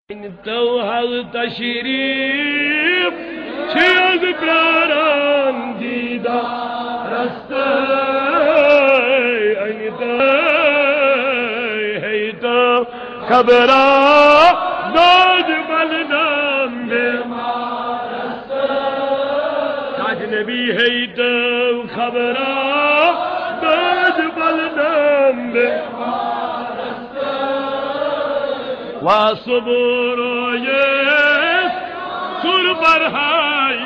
توحل تشریف چیز پیاران دیدار است ای تو خبرا داد بلدان بیمار است تاج نبی ای تو خبرا داد بلدان بیمار است و صبورایست سر برهای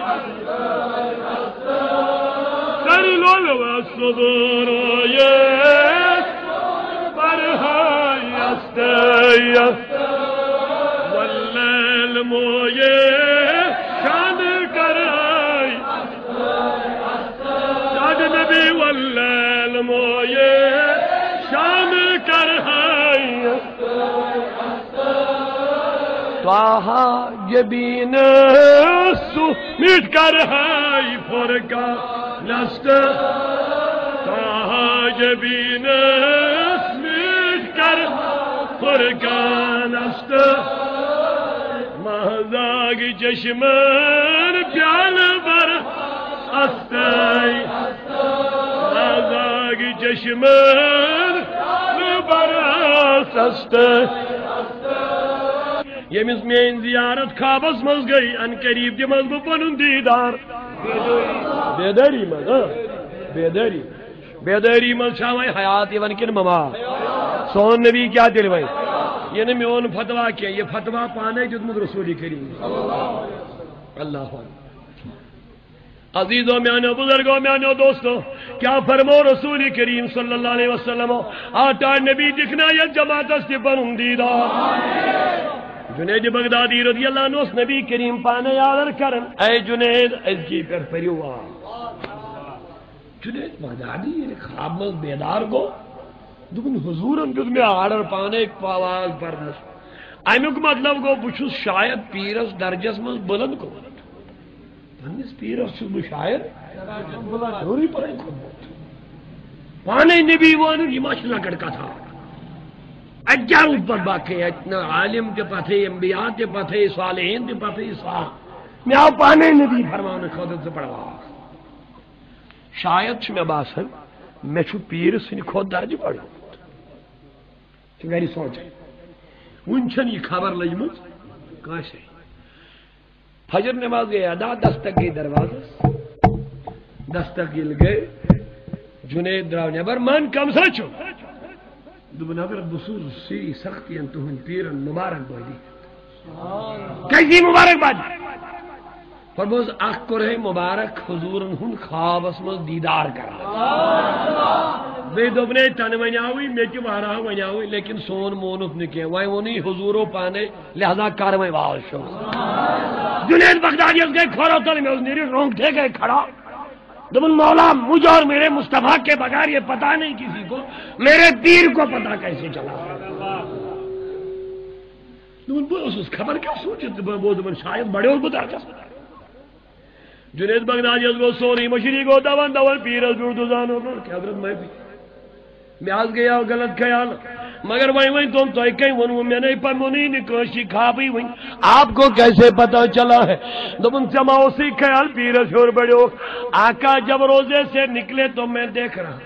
سری لول و صبورایست برهای است واللیل مویه شان کرای شاد نبی واللیل مویه شان کرای تواها جبین سو میٹ کر ہے فرقا نست تواها جبین میٹ کر فرقا نست مہزاگ چشمن پیال بر استی مہزاگ چشمن بر استی یمس مین زیارت خوابس مز گئی ان قریب دمس بہ پنن دیدار بیداری مز بیداری مز چھا وی حیات یون کن ممات سون نبی کیا دل وی یہ نہ میون فتوا کی یہ فتوا پانے دیتمت رسول کریم اللہ عزیزوں میانو بزرگوں میانو دوستو کیا فرمو رسول کریم صلی اللہ علیہ وسلم آٹا نبی دکھنا یا جماعت استی پنن دیدار جنید بغدادی رضی اللہ عنہ اس نبی کریم پانے یادر کرن اے جنید اس کی پر پریوا جنید بغدادی یہ خواب مز بیدار کو دکن حضورن جس میں آرڈر پانے ایک پاواز پرنس امیک مطلب کو بچھو شاید پیرس درجس مز بلند کو پانیس پیرس چھو بشاید دوری پر ایک خود پانے نبی وانو یہ ماشلہ کڑکا تھا اجار اوپر باقی اتنا عالم کے پتھے انبیاء کے پتھے صالحین کے پتھے صاحب میں آؤ پانے نبی فرمان خودت سے پڑھوا شاید میں باسن میں چھو پیر سن خود درج پڑھ تو میری سوچ ہے انچن یہ خبر لجمت کہاں سے فجر نماز گئے ادا دستک گئی دروازہ دستک گل گئے جنید دراو نبر من کم سچو دبن اگر بصور سی سختی انتوہن پیرن مبارک بودی کیسی مبارک باد فرموز اخ کرے مبارک حضورن ہن خواب اسمز دیدار کرا بے دبنے تن ونیاوی میچ وارا ونیاوی لیکن سون مونف نکے وائی ونی حضورو پانے لہذا کاروائی واؤ شو جنید بغدادی اس گئے کھورا تل میں اس نیری رونگ تھے گئے کھڑا دبن مولا مجھے اور میرے مصطفیٰ کے بغیر یہ پتا نہیں کسی کو میرے پیر کو پتا کیسے چلا دبن اس خبر کیا سوچے دبن شاید بڑے اور بتا کیا جنید بغدادی اس کو سونی مشری کو دون پیر اس بیردو زانو کہ حضرت میں آز گیا غلط خیال مگر وہیں تم تو کہیں ونو میں نہیں پر منی نکوشی کھابی وہیں آپ کو کیسے پتا چلا ہے دبن چما اسی خیال پیر شور بڑے ہو آقا جب روزے سے نکلے تو میں دیکھ رہا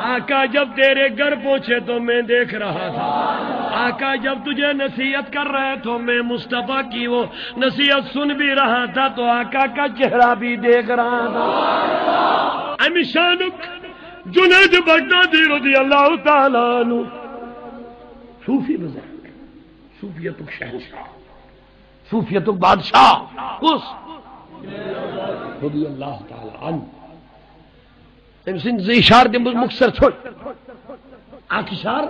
آقا جب تیرے گھر پہنچے تو میں دیکھ رہا تھا آقا جب تجھے نصیحت کر رہے تو میں مصطفیٰ کی وہ نصیحت سن بھی رہا تھا تو آقا کا چہرہ بھی دیکھ رہا تھا امیشانک جنید بغدادی رضی اللہ تعالیٰ عنہ صوفی بزرگ صوفیتک شہنشاہ صوفیتک بادشاہ اس رضی اللہ تعالیٰ عنہ امسن زیشار دے مکسر چھوڑ آکشار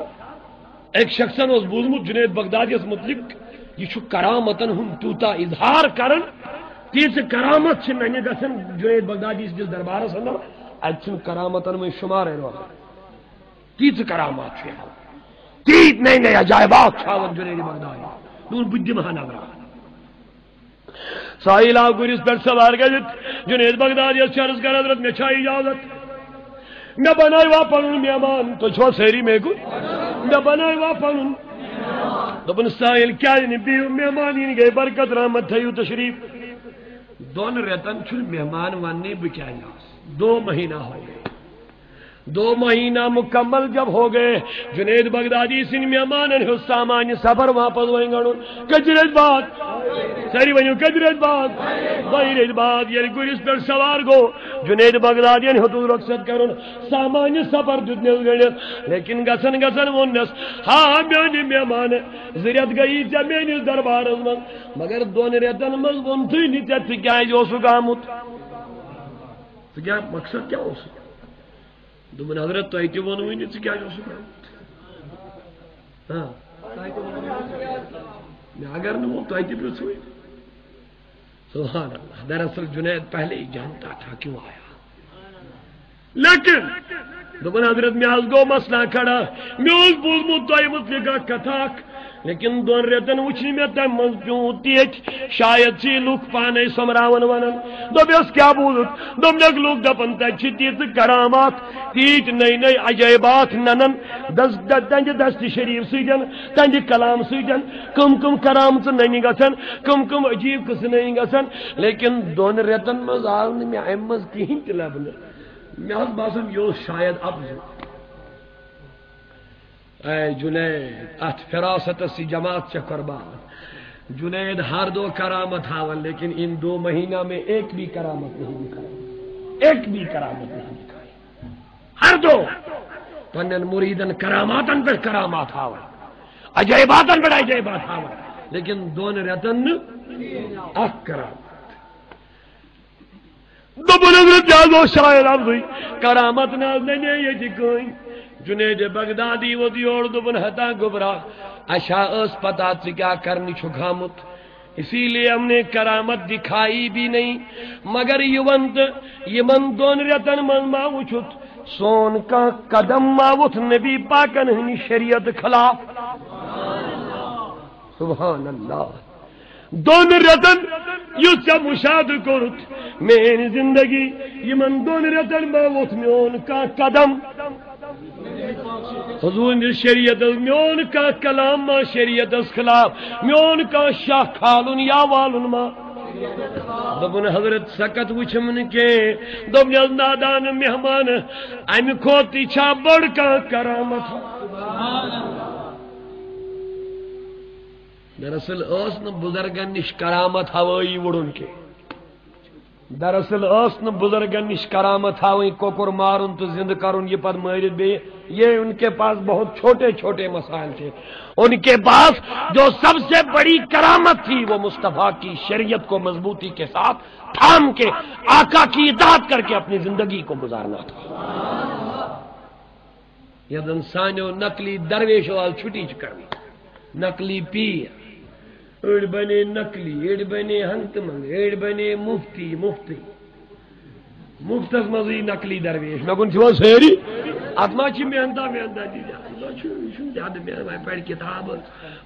ایک شخصن اس بوزمت جنید بغدادی اس مطلق یہ چھو کرامتن ہم توتا اظہار کرن تیس کرامت چھن نہیں گسن جنید بغدادی اس جس دربار سندر اچھن کرامتن میں شمار ہے روح تیس کرامات چھے تیت نئے نئے عجائبات چھاون جنید بغدادی دون بدی مہانا برا ساحل آگوریس پر سوار گئے جنید بغدادی اس چرس کر حضرت میں چھائی اجازت میں بنائی وا پنن میمان تو چھو سیری میں کو میں بنائی وا پنن دپن ساحل کیا بیو مہمان گئی برکت رحمت تھیو تشریف دون ریتن چھ مہمان وننے بہ کیا 2 مہینہ ہو گئے 2 مہینہ مکمل جب ہو گئے جنید بغدادی سن مہمان سامان سفر واپس ون گڑ کجرت بات ساری ونو کجرت بات بہرت بات یل گرس پہ سوار گو جنید بغدادی ہتو رخصت کرن سامان سفر دتنس گڑت لیکن گسن گسن ونس ہاں میانی مہمان زریت گئی ژے میانس دربارس من مگر 2 ریتن مز ون تھی ژے کیازِ اوسُکھ آمُت ژٕ کیا مقصد کیا اوس دپن حضرت تۄہہِ تہِ ووٚنوٕے نہٕ ژٕ کیازِ اوسُکھ آمُت اگر نہ وہ تۄہہِ تہِ پرٛژھوٕے سبحان اللہ دراصل جنید پہلے ہی جانتا تھا کیوں آیا لیکن دپن حضرت میں گو مسئلہ کھڑا میں بوزمت تۄہہِ متعلق اکھ کتھا اکھ لیکن 2 ریتن وچھ مے تمہ من پیوں تیت شاید چھ لوگ پانے سمراون ونن دپس کیا بوزت دپنک لوگ دپن تت تیت کرامات تیت نئی نئی عجائبات ننن تہندِ دست شریف سۭتۍ تہندِ کلام سۭتۍ کم کم کرامت ننہِ گژھن کم کم عجیب قصہٕ ننہِ گژھن لیکن 2 ریتن مز آو نہٕ مےٚ امہِ منٛز کِہیٖنۍ تہِ لبنہٕ مےٚ حظ باسان یہِ اوس شاید افضل اے جنید ات فراست سی جماعت سے قربان جنید ہر 2 کرامت ہاون لیکن ان 2 مہینہ میں ایک بھی کرامت نہیں دکھائی ایک بھی کرامت نہیں دکھائی ہر 2 پنن مریدن کراماتن پر کرامات ہاون عجائباتن پر عجائبات ہاون لیکن 2 ریتن اک کرامت دپن حضرت جازو شاید افضل کرامت ناز نہیں یہ کہیں جنید بغدادی وہ دیور دبن ہتا گبرا اشا اس پتا ژٕ کیا کرنی چھُکھ آمُت اسی لیے ہم نے کرامت دکھائی بھی نہیں مگر یہ ونت یمن 2 ریتن من ما وچھت سون کا قدم ما وتھ نبی پاکن ہنی شریعت خلاف سبحان اللہ 2 ریتن یُس ژےٚ مشاہدٕ کوٚرُتھ میٲنۍ زندگی یمن 2 ریتن ما وتھ میون کا قدم حضور شریعت میون کا کلام ما شریعت خلاف میون کا شاہ کھالن یا والن ما دپن حضرت سکت وچھم نہ کی دپن نادان مہمان امہ کھوت چھا بڑ کا کرامت دراصل اس نہ بزرگن نش کرامت ہوئی وڑن کے دراصل اس نہ بزرگن نش کرامت ہاویں کوکر مارن تو زند کرن یہ پت مارت بے یہ ان کے پاس بہت چھوٹے چھوٹے مسائل تھے ان کے پاس جو سب سے بڑی کرامت تھی وہ مصطفیٰ کی شریعت کو مضبوطی کے ساتھ تھام کے آقا کی اطاعت کر کے اپنی زندگی کو گزارنا تھا یہ سانو نقلی درویش وال چھٹی کرنی نقلی پیر اڑ بنے نقلی اڑ بنے ہنت منگ اڑ بنے مفتی مفتی مفتس مزی نقلی درویش میں کن چھو سیری اتما چھ محنتا محنتا دی زیادہ محنت پڑھ کتاب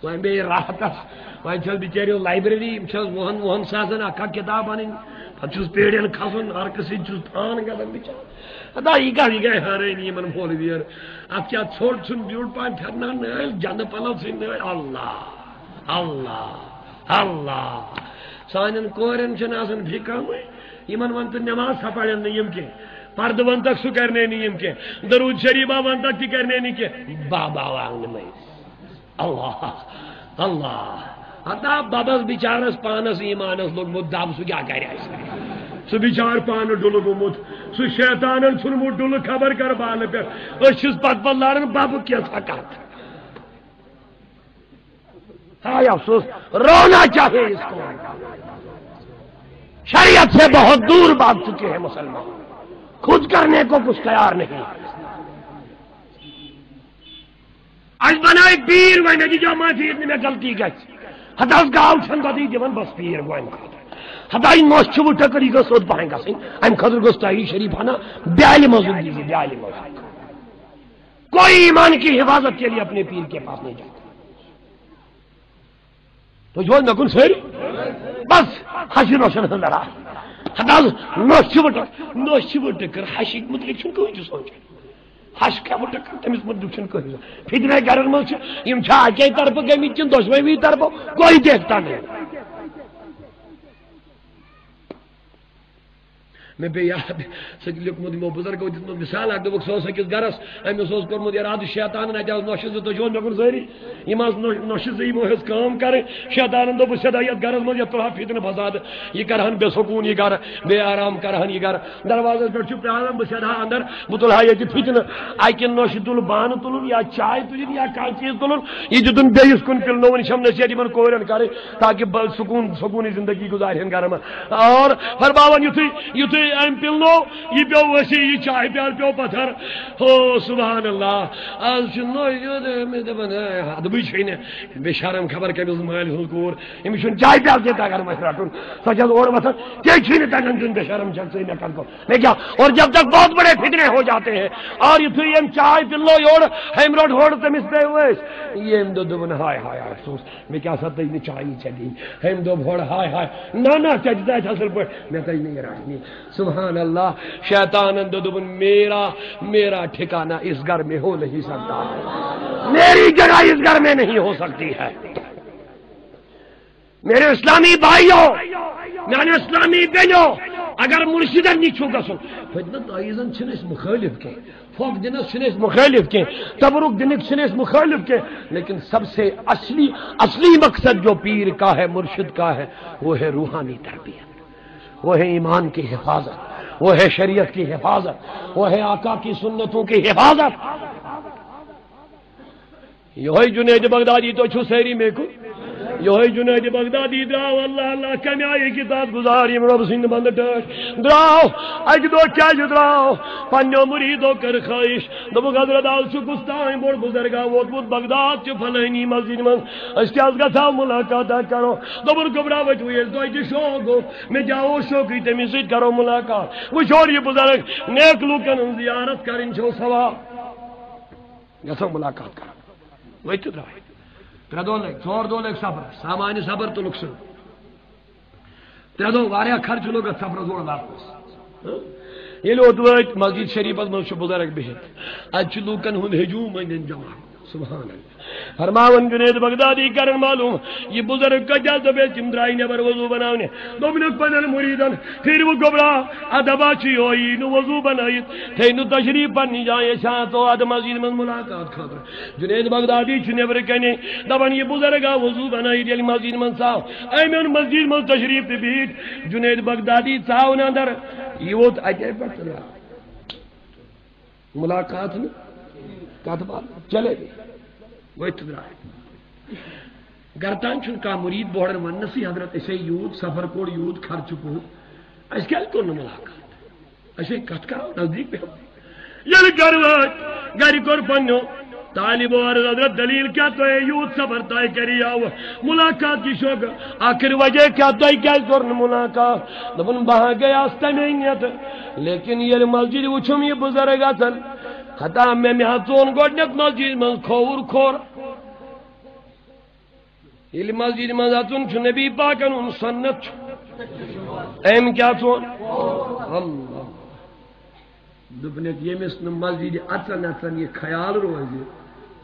وہیں بے راحتس وہیں چھس بچیری لائبریری چھس وہن سازن اکھا کتاب انن پتہ چھس پیڑین کھسن ہر کسی چھس تھان گژھن بچار ادا یہ گئے ہرین یمن مولویر ات کیا ژھوٹ ژھن بیوٹ پان پھرنا نل جن پلو ژھن اللہ اللہ اللہ سانن کورن چھن آسان فکر یمن ون تو نماز سا پڑھن یم کی پرد ون تک سہ کرنے یم کی درود شریفہ ون تک تہ کرنے کی بابا وانگ اللہ اللہ ہتا بابس بچارس پانس ایمانس لوگمت دب سہ کیا کرے سہ بچار پان ڈل گومت سہ شیطانن ژھنمت ڈل خبر کر بال پہ چھس پت لارن بب کیسا کت ہائے افسوس رونا چاہیے اس کو شریعت سے بہت دور بھاگ چکے ہیں مسلمان خود کرنے کو کچھ تیار نہیں آج بنائے پیر وہ نجی جو ماں میں غلطی گئی ہتاس گاؤ چھن بدی دیون بس پیر گوائن ہتائی نوش چھو ٹکری گس اوت پائیں گسن ام خضر گس تاہی شریف ہنا بیالی موضوع دیجیے بیالی موضوع کوئی ایمان کی حفاظت کے لیے اپنے پیر کے پاس نہیں جاتا تو جو نہ کن سر بس ہسی روشن ہندرا ہتاس نوش چھو ٹکر ہشی متعلق چھن کوئی جو سوچے ہش کیا مٹک تمس مدن کوئی فتنے گھر من اکی طرف گمت کن دشوی طرف کوئی دیکھتا نہیں میں بے یاد سہ لکھمت یمو بزرگو دت مثال اک دبک سوس أکس گرس امس کورمت ارادہ شیطان ات نوش زٕ تجون مے کن ساری یم نوش زٕ یمو ہز کام کریں شیطان دوپ سدا یت گرس من یت تلہا فتنہ فساد یہ کرہن بے سکون یہ گر بے آرام کرہن یہ گر دروازس پہ پیاران بہ سدا اندر بہ تلہا یہ فتنہ اکہ نوش تل بانہ تلن یا چائے تلن یا کانٛہہ چیز تلن یہ دتن بیس کن پلنون شم نصیحت یمن کورن کریں تاکہ سکون زندگی گزارن گھر میں اور فرماون یتھے ام پلنو یہ پیو وسی یہ چائے پیال پیو پتھر ہو سبحان اللہ آج میں دپان ادبی چھنے بے شرم خبر کمس مال ہن کور امس چائے پیال تہ تگان مس رٹن سو چھ اور وتھان کیا چھنے تگان دن بے شرم چھ سے نہ کو میں کیا اور جب تک بہت بڑے فتنے ہو جاتے ہیں اور یہ یم چائے پلو یوڑ ہم روڈ ہوڑ تمس پہ وس یہ دو دبن ہائے ہائے افسوس میں کیا سب تجھ چائے چلی ہم دو بھوڑ ہائے ہائے نہ چجدا اصل پہ میں تجھ نہیں رہنی سبحان اللہ شیطان دبن میرا ٹھکانہ اس گھر میں ہو نہیں سکتا میری جگہ اس گھر میں نہیں ہو سکتی ہے میرے اسلامی بھائیوں میرے اسلامی بہنوں اگر مرشدن نش گھن فتنہ تعیزن چھنس مخالف کی فوق دنس چھنس مخالف کی تبرک دنک چھنس مخالف کی لیکن سب سے اصلی مقصد جو پیر کا ہے مرشد کا ہے وہ ہے روحانی تربیت وہ ہے ایمان کی حفاظت وہ ہے شریعت کی حفاظت وہ ہے آقا کی سنتوں کی حفاظت یہ جنید بغدادی تو چھو سیری میں کو یہ جنید بغدادی دراو اللہ اللہ کمی آئی کتاب گزار یم رب سند بند ٹھٹ دراو اک دو کیا دراو پنجو مریدو کر خواہش دبو حضرت آل شکستان بوڑ بزرگا ووتمت بغداد چھ فلانی مسجد من اشتیاز گھا ملاقات کرو دبر گبرا وچ ویل تو اج شوق ہو میں جاؤ شوقی تمی سید کرو ملاقات وہ شور یہ بزرگ نیک لوکن زیارت کرن چھو ثواب گھو ملاقات کرو وہی تو درائے ترے دو لگ ژور دو لگ صبر سامان صبر تو لکسن ترے دو واریا خرچ لوگ صبر زور واپس یہ اوت وت مسجد شریف من بزرگ بہت ات لوکن ہند ہجوم ان جمع سبحان اللہ فرماون جنید بغدادی کرن معلوم یہ بزرگ کجا دبے تم درائی نبر وضو بناونے دوبنک پنن مریدن پھر وہ گبرا ادبا چی ہوئی نو وضو بنائیت تھے نو تشریف پنی جائے شاہ تو اد مسجد من ملاقات خاطر جنید بغدادی چھ نبر کنے دبن یہ بزرگا وضو بنائیت یعنی مسجد من ساو اے من مسجد من تشریف بیت جنید بغدادی ساو اندر یہ وہ اجے پتہ ملاقات نے کاتبہ چلے گی وہ اتدرائے گرتان چھن کا مرید بوڑن ونسی حضرت اسے یود سفر کوڑ یود خرچ کو اس کیا کرنا ملاقات اسے کت کرو نزدیک پہ یل گھر کور پنو طالب عرض حضرت دلیل کیا تو ہے یود سفر طے کری آو ملاقات کی شوق آخر وجہ کیا تو کیا کرنا ملاقات دبن بہا گیا استمینیت لیکن یہ مسجد وچھم یہ بزرگ اصل خطا میں ہاتھون گوڈنیت مسجد من کھور یہ مسجد من ہاتھون چھ نبی پاکن ان سنت ایم کیا چون اللہ دبنیت یہ مثل مسجد اچن یہ خیال روزی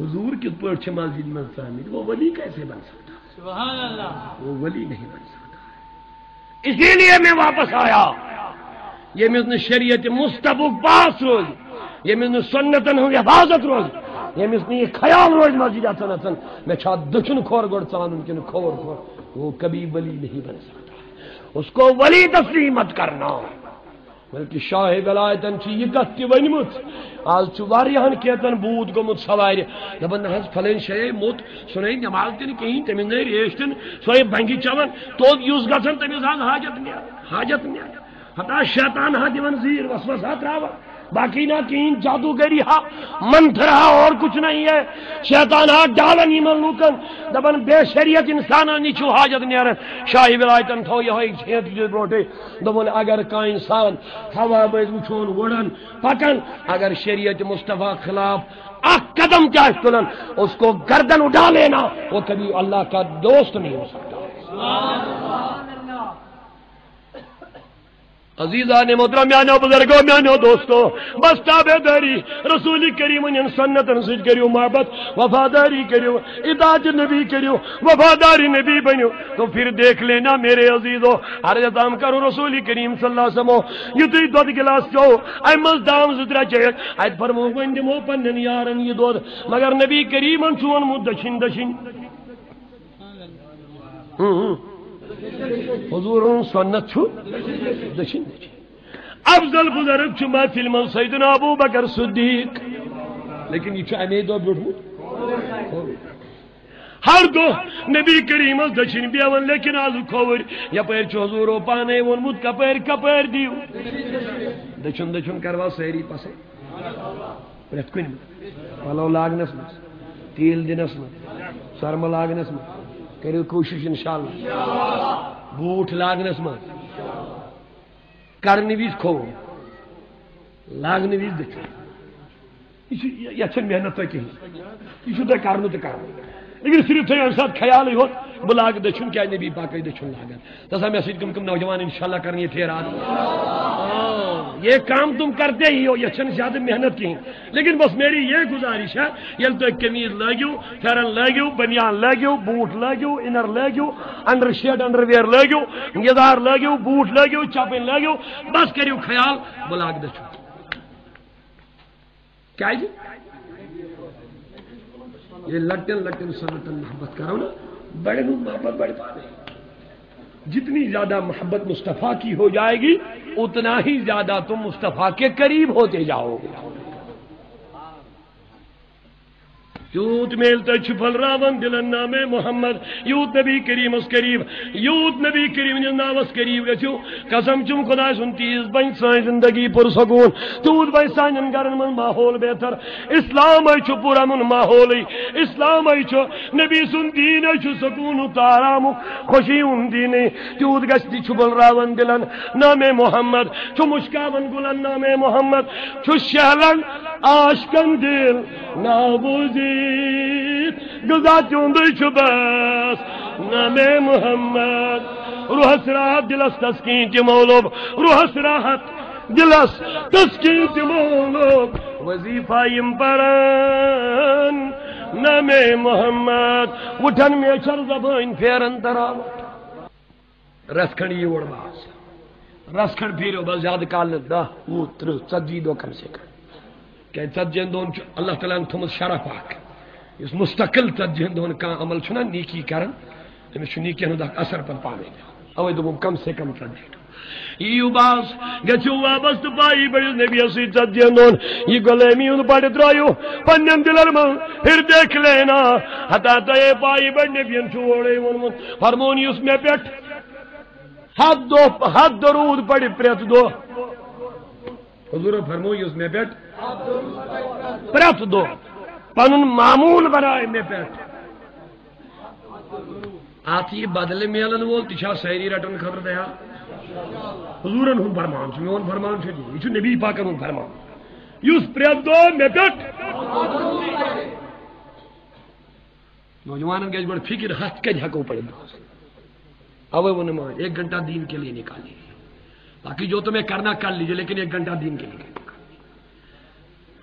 حضور کس پر چھ مسجد من سامد وہ ولی کیسے بن سکتا ہے سبحان اللہ وہ ولی نہیں بن سکتا ہے اسی لیے میں واپس آیا یہ مثل شریعت مستبق پاس روز یہ مثل سنتن ہوں حفاظت روز یہ مثل یہ خیال روز مسجد اچن میں چھا دچن کھور گوڑ چانن کن کھور وہ کبھی ولی نہیں بن سکتا ہے اس کو ولی تسلیم مت کرنا بلکہ شاہ ولایتن چھ یہ کت تہ ونمت آج چھ واریاہن کیتن بود گومت سوار دپان حض فلن شے موت سنائی نماز دن کہیں تمس نئی ریش دن سوے بنگی چون تو یس گھن تمس حاجت نیا ہتا شیطان ہا دن زیر وسوسہ تراوا باقی نہ کہیں جادوگری ہا منتر ہا اور کچھ نہیں ہے شیطان ہا ڈالن ایمن لوکن دبن بے شریعت انسان نیچو حاجت نیرن شاہی ولایتن تھو یہ چھیت جو بروٹے دبن اگر کا انسان ہوا میں وچھون وڑن پکن اگر شریعت مصطفیٰ خلاف اک قدم کیا تلن اس کو گردن اٹھا لینا وہ کبھی اللہ کا دوست نہیں ہو سکتا عزیزان محترم میانو بزرگو میانو دوستو بس تابع داری رسول کریم ان سنتن سج کریو محبت وفاداری کریو اطاعت نبی کریو وفاداری نبی بنیو تو پھر دیکھ لینا میرے عزیزو ہر جتام کرو رسول کریم صلی اللہ علیہ وسلم یہ تو دودھ گلاس چو اے مزدام زدرا چیک اے فرمو گوند مو پنن یارن یہ دودھ مگر نبی کریم ان چون مو دشن دشن حضور سنت چھو دشن افضل بزرگ چھو محفل من سیدنا ابو بکر صدیق لیکن یہ چھو امید و بیٹھو ہر دو نبی کریم از دشن بیون لیکن آلو کھوور یا پیر چھو حضورو پانے ون مد کپیر دیو دشن دشن کروا سیری پسے پریت کنی پلو لاغنس مز تیل دنس مز سرم لاغنس مز کریو کوشش انشاءاللہ بوٹ لاگنس مز کرنی ویز کھو لاگنی ویز دکھ یہ چھن محنت تو کہیں یہ چھو تو کرنو تو کرنو لیکن صرف تھے ساتھ خیال ہی ہو بلاگ دچھن کیا نبی پاک دچھن لاگن تسا میں سید کم نوجوان انشاءاللہ کرنی تھے رات یہ کام تم کرتے ہی ہو یہ چھن زیادہ محنت کی لیکن بس میری یہ گزارش ہے یل تو قمیض لاگیو پھیرن لاگیو بنیان لاگیو بوٹ لاگیو انر لاگیو انڈر شرٹ انڈر ویئر لاگیو یدار لاگیو بوٹ لاگیو چاپن لاگیو بس کریو خیال بلاگ دچھن کیا جی یہ لٹن سنتن محبت کرو نا بڑے نو محبت بڑے پانے جتنی زیادہ محبت مصطفیٰ کی ہو جائے گی اتنا ہی زیادہ تم مصطفیٰ کے قریب ہوتے جاؤ گے یوت میلتا چھپل راون دلن نام محمد یوت نبی کریم اس قریب یوت نبی کریم جن نامس قریب گچو قسم چم خدا سن تیز بن سائیں زندگی پر سکون تود بن سائن گرن من ماحول بہتر اسلام ای چھ پورا من ماحول اسلام ای چھ نبی سن دین ای چھ سکون تارام خوشی ان دین تود گچتی چھپل راون دلن نام محمد چھ مشکاون گلن نام محمد چھ شہلن عاشقن دل نابوزی گزا چوندی چھباس نام محمد روح سراحت دلس تسکین تی مولوب روح سراحت دلس تسکین تی مولوب وظیفہ پران نام محمد وٹھن میچر زبان پھیرن تراوٹ رسکھن یہ وڑ باس رسکھن پھیرو بس زیادہ کال دا وہ تر ژتجی دو کم سے کم کہ ژتجی دون اللہ تعالیٰ نے تھومت شرف اک اس مستقل ژتجی دون کا عمل چھنا نیکی کرن تمس نیکی ہند اثر پہ پانے اوے دوم کم سے کم ژتجی یہ باس گچو واپس تو پائی بڑی نبی اسی ژتجی دون یہ غلامی ان پڑ درایو پنن دلن من پھر دیکھ لینا ہتا تے پائی بڑی نبی چھوڑے ون فرمون اس میں پیٹ حد درود پڑی پریت دو حضور فرموئی اس میں بیٹھ پریت دو پنن معمول بنائے میں بیٹھ آتی بدل میلن وول تشا سہری رٹن خبر دیا حضورن ہن فرمان چھ میون فرمان چھ یہ چھ نبی پاکن ہن فرمان یوس پریت دو میں بیٹھ نوجوانن گیس بڑ فکر ہاتھ کج ہکو پڑے اوے وہ نماز 1 گھنٹہ دین کے لیے نکالیے باقی جو تمہیں کرنا کر لیجیے لیکن 1 گھنٹہ دین کے لیے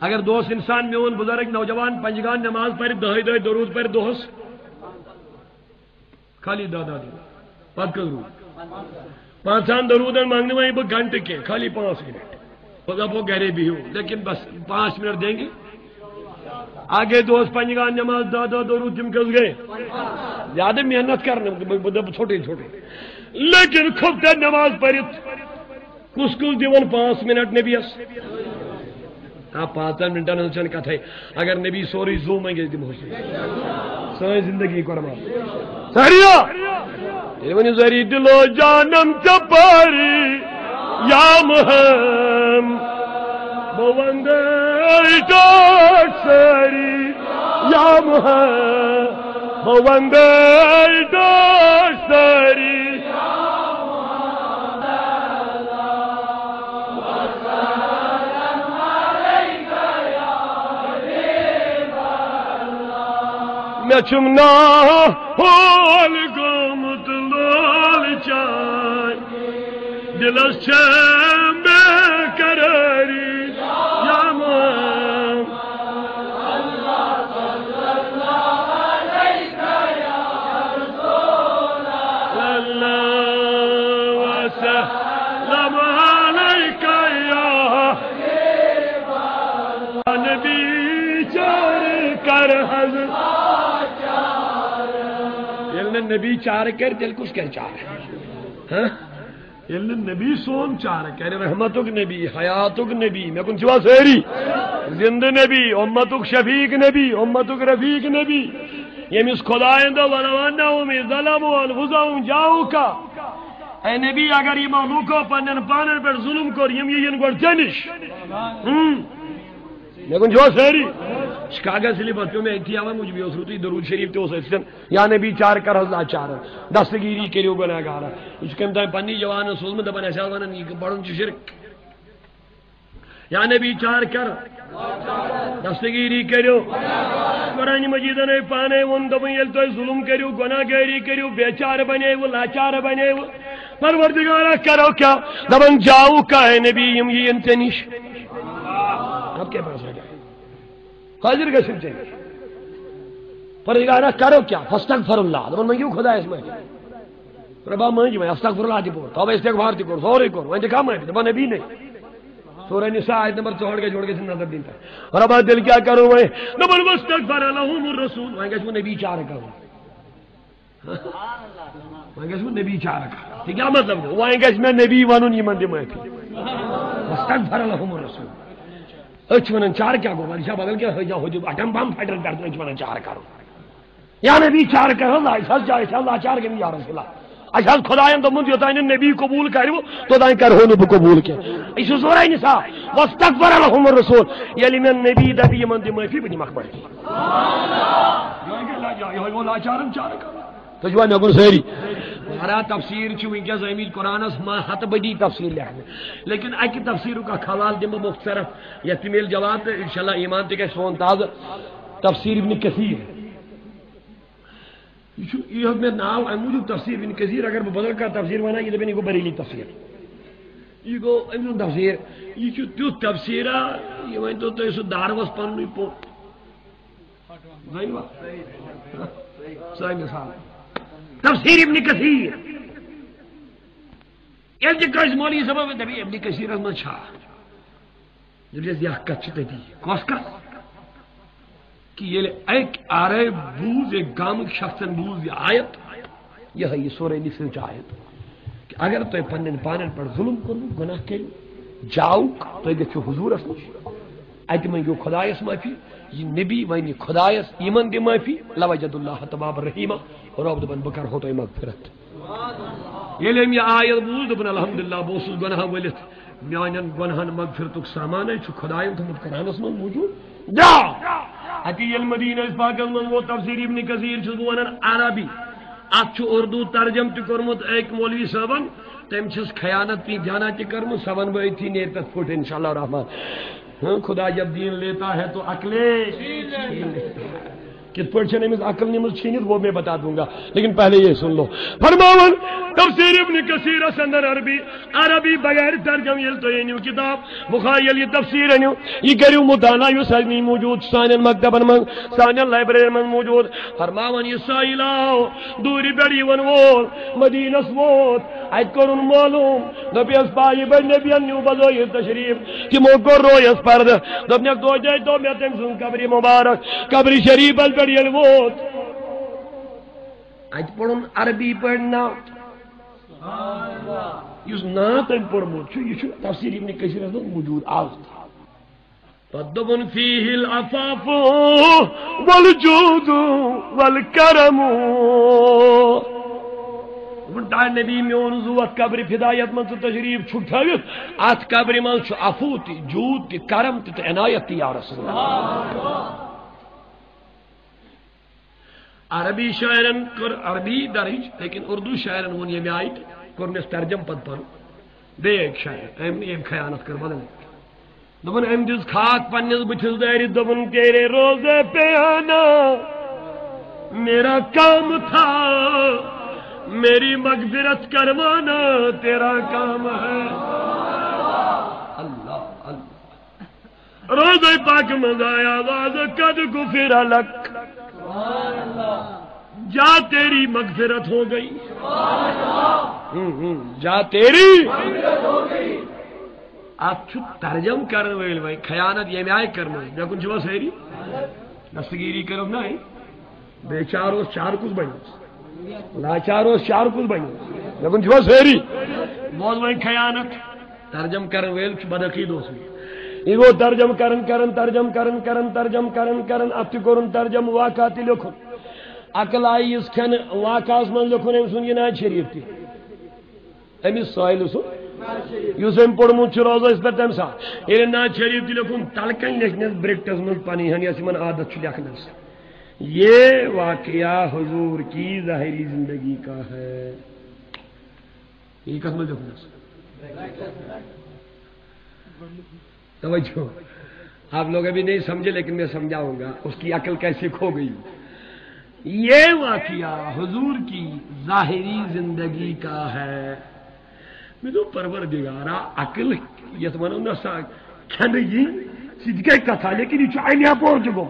اگر دوست انسان میں ان بزرگ نوجوان پنجگان نماز پر دہائی دہائی درود پر دوست خالی دادا دی پت کر درود 5 درود مانگنے میں وہ گھنٹے کے خالی 5 منٹ وہ گہرے بھی ہو لیکن بس 5 منٹ دیں گے آگے دوست پنجگان نماز دادا درود چمکس گئے زیادہ محنت کرنا چھوٹے چھوٹے لیکن کھبتے نماز پڑھت کس کس دیون 5 منٹ نبی اس آپ 5 منٹن چن کتھے اگر نبی سوری زو منگے دم ہو ساری زندگی قربان ساریا یہ زری دلو جانم چپاری یا محمد بوندے ٹوٹ ساری یا محمد بوندے ٹوٹ ساری چمنا ہول گومت لول چائے دلس چھم بے قراری یا مام نبی چار کر دل کچھ کر چار نبی سون چار کر رحمتک نبی حیاتک نبی میں کن سوا سہری زند نبی امتک شفیق نبی امتک رفیق نبی یمس خدایند ولوانہم ظلموا انفسہم جاؤکا اے نبی اگر یہ مخلوقو پنن پانن پر ظلم کر یم یہ گوڑ چنش میں کن سوا سہری کاغذ سلی بچوں میں ایتھی آوا مجھ بھی اسروتی درود شریف تے اس اسن یا نبی چار کر اللہ چار دستگیری کریو گناہگار اس کے مطابق پنی جوان سلم دبن ایسا ونن یہ بڑن چ شرک یا نبی چار کر دستگیری کریو قرآن مجید نے پانے ون دبن یل تو ظلم کریو گناہگاری کریو بیچار بنے وہ لاچار بنے وہ پروردگارا کرو کیا دبن جاؤ کا ہے نبی یم یہ انتنیش اب کیا پاس ہے حاضر گسن چاہیے پروردگارا کرو کیا فاستغفر اللہ دبن میں کیوں خدا اس میں ربا منج میں استغفر اللہ دی پور توبہ استغفار دی کر سورے کر میں کام ہے دبن نبی نہیں سورہ نساء آیت نمبر 64 کے چھوڑ کے نظر دیتا ربا دل کیا کروں میں دبن واستغفر لهم الرسول میں کہ نبی چار کروں میں کہ نبی چار کا کیا مطلب وہ کہ میں نبی ونن یمن دی میں واستغفر لهم الرسول اچھوانن چار کیا گو والی شاہ بدل کے ہو جو اٹم بم فائٹر کر دو اچھوانن چار کرو یا نبی چار کرو اللہ اس جائے اللہ چار کے یا رسول اللہ اچھا خدایان تو من دیتا ہے نبی قبول کرو تو دائیں کر ہونو قبول کے اس سورہ نساء واستغفر لهم الرسول یلی من نبی دبی من دی معافی بنی مقبر یہ وہ لاچارن چار کرو تو جو میں گن سہری ہرا تفسیر چھ ونکس امید قرآن ما ہت بڑی تفسیر لکھنے لیکن اکہ تفسیر کا حوالہ دم مختصر یت میل جواب انشاءاللہ ایمان تہ سون تازہ تفسیر ابن کثیر یہ میں ناو ام موجود تفسیر ابن کثیر اگر میں بدل کا تفسیر ونا یہ دبن کو بریلی تفسیر یہ گو ام تفسیر یہ تو تفسیر یہ ون تو سو داروس پن پو نہیں وا صحیح مثال تفسیر ابن کثیر یہ کس مولوی صاحب دبی ابن کثیر من چھا جب یہ کچ تے دی کوس کا کہ یہ ایک آرے بوز ایک گام شخصن بوز یہ آیت یہ ہے یہ سورہ نساء کی آیت کہ اگر تو پنن پانن پر ظلم کرو گناہ کرو جاؤ تو یہ حضور اس ات من جو خدایس معافی یہ نبی ونی خدایس ایمن دی معافی لوجد اللہ تباب الرحیم اور رب دبن بکر ہو تو مغفرت یہ لم یہ آیت بوز دبن الحمدللہ بوس گناہ ولت میانن گناہن مغفرتک سامان ہے خدایان تو قرآنس من موجود جا اتی المدینہ اس پاک من وہ تفسیر ابن کثیر چھ ونن عربی اچ اردو ترجم تہ کرمت ایک مولوی صاحبن تم چھس خیانت پی جانا تہ کرمت سبن بہ تھی نیر تک پھٹ انشاءاللہ الرحمن خدا جب دین لیتا ہے تو عقلے کس پر چھنمز عقل نمز چھینت وہ میں بتا دوں گا لیکن پہلے یہ سن لو فرماون تفسیر ابن کثیر سندر عربی بغیر ترجم یل تو یہ نیو کتاب بخاری یہ تفسیر نیو یہ کریو مطالعہ یہ سنی موجود سانن مکتبن من سانن لائبریری من موجود فرماون یہ سائلاو دوری بڑی ون وول مدینہ ووت ایت کرن معلوم نبی اس پائی بن نبی نیو بزو یہ تشریف کہ مو کو رویس پرد دبنک دو جائے تو میں تم سن قبری مبارک قبری شریف بڑی ووت ات پڑھن عربی پڑھنا اس نات پڑھمت یہ تفسیر ابن کثیر موجود آز فدبن فیہ العفاف والجود والکرم ونٹا نبی میون زوت قبر فدایت من تشریف چھٹھوت ات قبر من عفو تی جود تی کرم تی عنایت تی یا رسول اللہ عربی شاعرن کر عربی درج لیکن اردو شاعرن ون یہ آیت کرنس ترجم پت پر بے ایک شاعر ایم خیانت کر بدل دبن ام دس خاک پنس بچس داری دبن تیرے روزے پہ آنا میرا کام تھا میری مغفرت کروانا تیرا کام ہے. اللہ اللہ روزہ پاک مزایا غاز قد غفر لک. جا تیری مغفرت ہو گئی. جا تیری آپ ترجم کرنے ویل بھائی خیانت یہ میں آئے کرنا میں کن چھو سہری دستگیری کرو نا بے چار اس چار کچھ بنی لاچار اس چار کچھ بنی میں کن چھو سہری موز بھائی خیانت ترجم کرنے ویل بدقی دوست میں وہ ترجم کرن اب ترن ترجم واقعات لکھن عقل آئی اس کھن واقعات من لکھن ام سن یہ ناج شریف تھی امس سائل سو اس پورمت روزہ اس پہ تم سات یہ ناج شریف تھی لکھن تلکن لکھنس برکٹس من پنی ہن یس من عادت لکھنس. یہ واقعہ حضور کی ظاہری زندگی کا ہے. یہ کس میں لکھنس توجہ آپ لوگ ابھی نہیں سمجھے لیکن میں سمجھاؤں گا اس کی عقل کیسے کھو گئی. یہ واقعہ حضور کی ظاہری زندگی کا ہے. میں تو پروردگارا عقل یت ونو نا سا کھنگی سیدھے کتھا لیکن یہ عینیا پہنچ گو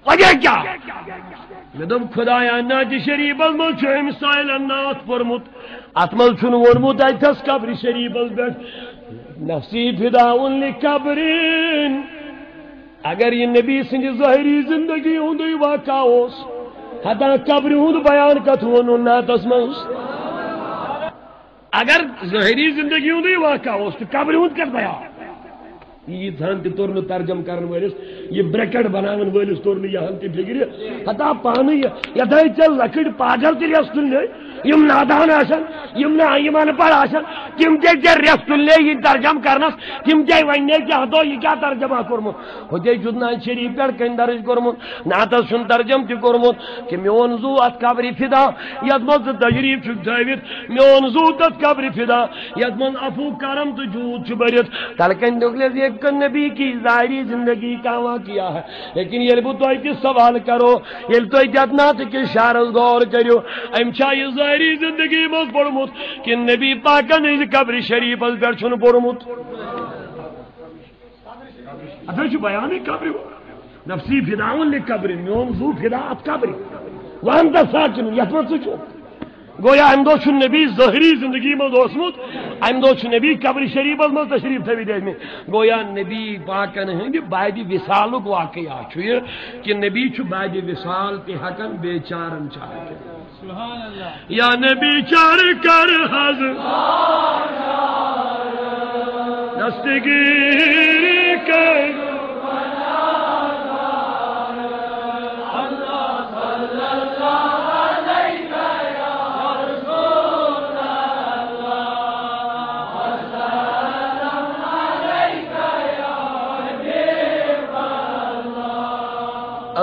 وجہ کیا میں دم خدایا ناج شریف مل چھ مسائل نات پورمت اتمل چھن ورمت اتس قبر شریف پہ نفسی فداء لقبرین. اگر یہ نبی سنجھ ظاہری زندگی ہند واقعہ اس ہتا قبر ہند بیان کت ون ناتس مز. اگر ظاہری زندگی ہند واقعہ اس تو قبر ہند کر بیان یہ ہن تہ تور ترجم کرن ولس یہ بریکٹ بناون ولس تور یہ ہن تہ فکر ہتا پانی یتھے چل لکڑ پاگل تہ ریس تلنے یم نادان آسن یم نا ایمان پر آسن تم تے ریس تلنے یہ ترجم کرنس تم تے وننے کہ ہتو یہ کیا ترجمہ کورمت ہوتے جدنا شریف پہ کن درج کورمت ناتس چھن ترجم تہ کورمت کہ میون زو ات قبر فدا یت مز تشریف چھ تھوت میون زو تت قبر فدا یت من افو کرم تو جود چھ برت تلکن دگلے نبی کی ظاہری زندگی کا واقعہ ہے. لیکن یہ بہ تہ سوال کرو یل تہ جتنات کے شارس غور کرو امچا یہ ظاہری زندگی مز پورمت کہ نبی پاکن قبر شریف پہ چھن پورمت. اتھ بیان قبر نفسی فداء لقبر میون زو فدا ات قبر وانت ساکن یت من چھ گویا ام دہ نبی ظاہری زندگی مز اوسمت ام دہ نبی قبر شریف مز تشریف تھوت اتنے گویا نبی پاکن ہند بعد وصال واقعہ یہ کہ نبی بعد وصال تہ ہکن بے چارن چار یا نبی چار کر حض دستگیر کر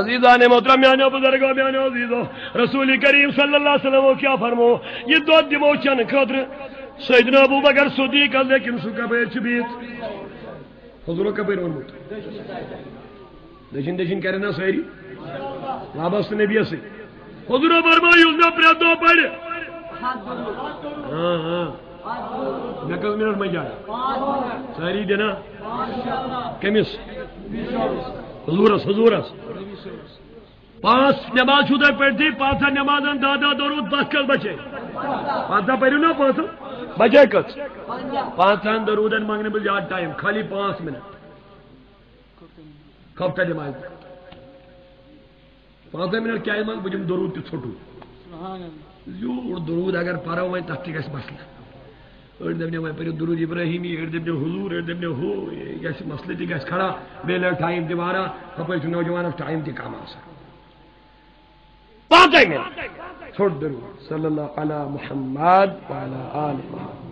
عزیزان محترم میانو بزرگو میانو عزیزو رسول کریم صلی اللہ علیہ وسلم کیا فرمو یہ دو دمو چن خطر سیدنا ابو بکر صدیق لیکن سو کبیر چبیت حضور کبیر ونمت دشن کرنا سیری وابست نبی سے حضور فرمائی اس نے پر دو پڑھ میں کس منٹ میں جائے سیری دینا کمس حضورس پانچ نماز چھو تک پڑھتی پانچ نماز دادا درود بس کل بچے پانچ پڑھو نا پانچ بچے کس پانچ درود مانگنے بل یاد ٹائم خالی 5 منٹ کب کا نماز 5 منٹ کیا مانگ بجم درود تہ چھوٹو یور درود اگر پڑھو وہیں تب تک مسئلہ اڑ دبنے وہیں پڑھو درود ابراہیمی اڑ دبنے حضور اڑ دبنے ہو یہ مسئلہ تہ گھس کھڑا بیلر ٹائم تہ وارا کپے نوجوان ٹائم تہ کم آسان 5 منٹ چھوڑ درود صلی اللہ علی محمد وعلی آل محمد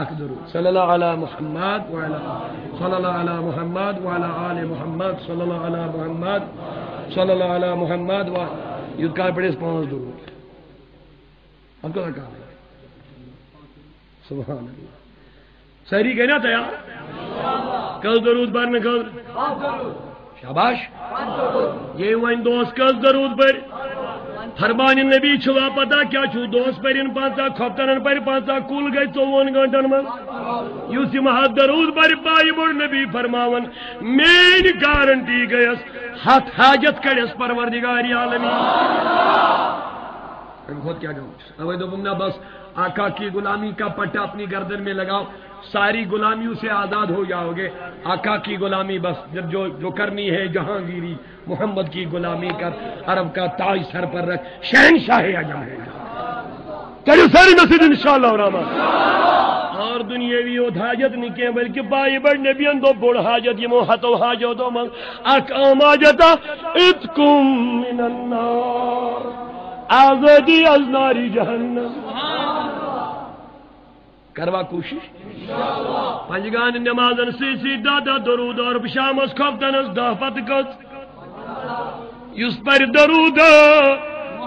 آخ درود صلی اللہ علی محمد وعلی صلی اللہ علی محمد وعلی آل محمد صلی اللہ علی محمد صلی اللہ علی محمد یہ کار پڑے 5 درود اب کا کام ہے سبحان اللہ سہری کہنا تیار کل درود بارنے کل شاباش یہ وائن دوست کل درود پر فرمان نبی چھوا پتہ کیا چھو دوست پرین 5 کھپتنن پر 5 کل گئی 54 گھنٹن من یوس محد درود پر پائی بڑ نبی فرماون مین گارنٹی گیس 7 حاجت کڑس پروردگار عالمین خود کیا کہوں اوے دوپنا بس آقا کی غلامی کا پٹا اپنی گردن میں لگاؤ ساری غلامیوں سے آزاد ہو جاؤ گے آقا کی غلامی بس جب جو کرنی ہے جہانگیری محمد کی غلامی کر عرب کا تاج سر پر رکھ شہنشاہ اعظم ہے کرو ساری نصیب انشاءاللہ الرحمن اور دنیاوی او حاجت نہیں کہ بلکہ بائی بڑ نبیان دو بڑ حاجت یہ ہتو حاجتوں من اک اماجتا اتکم من النار آزادی از ناری جہنم کروا کوشش پنجگان نمازن سی دادا درود اور بشامس کھپتنس 10 پت کت یس پر درود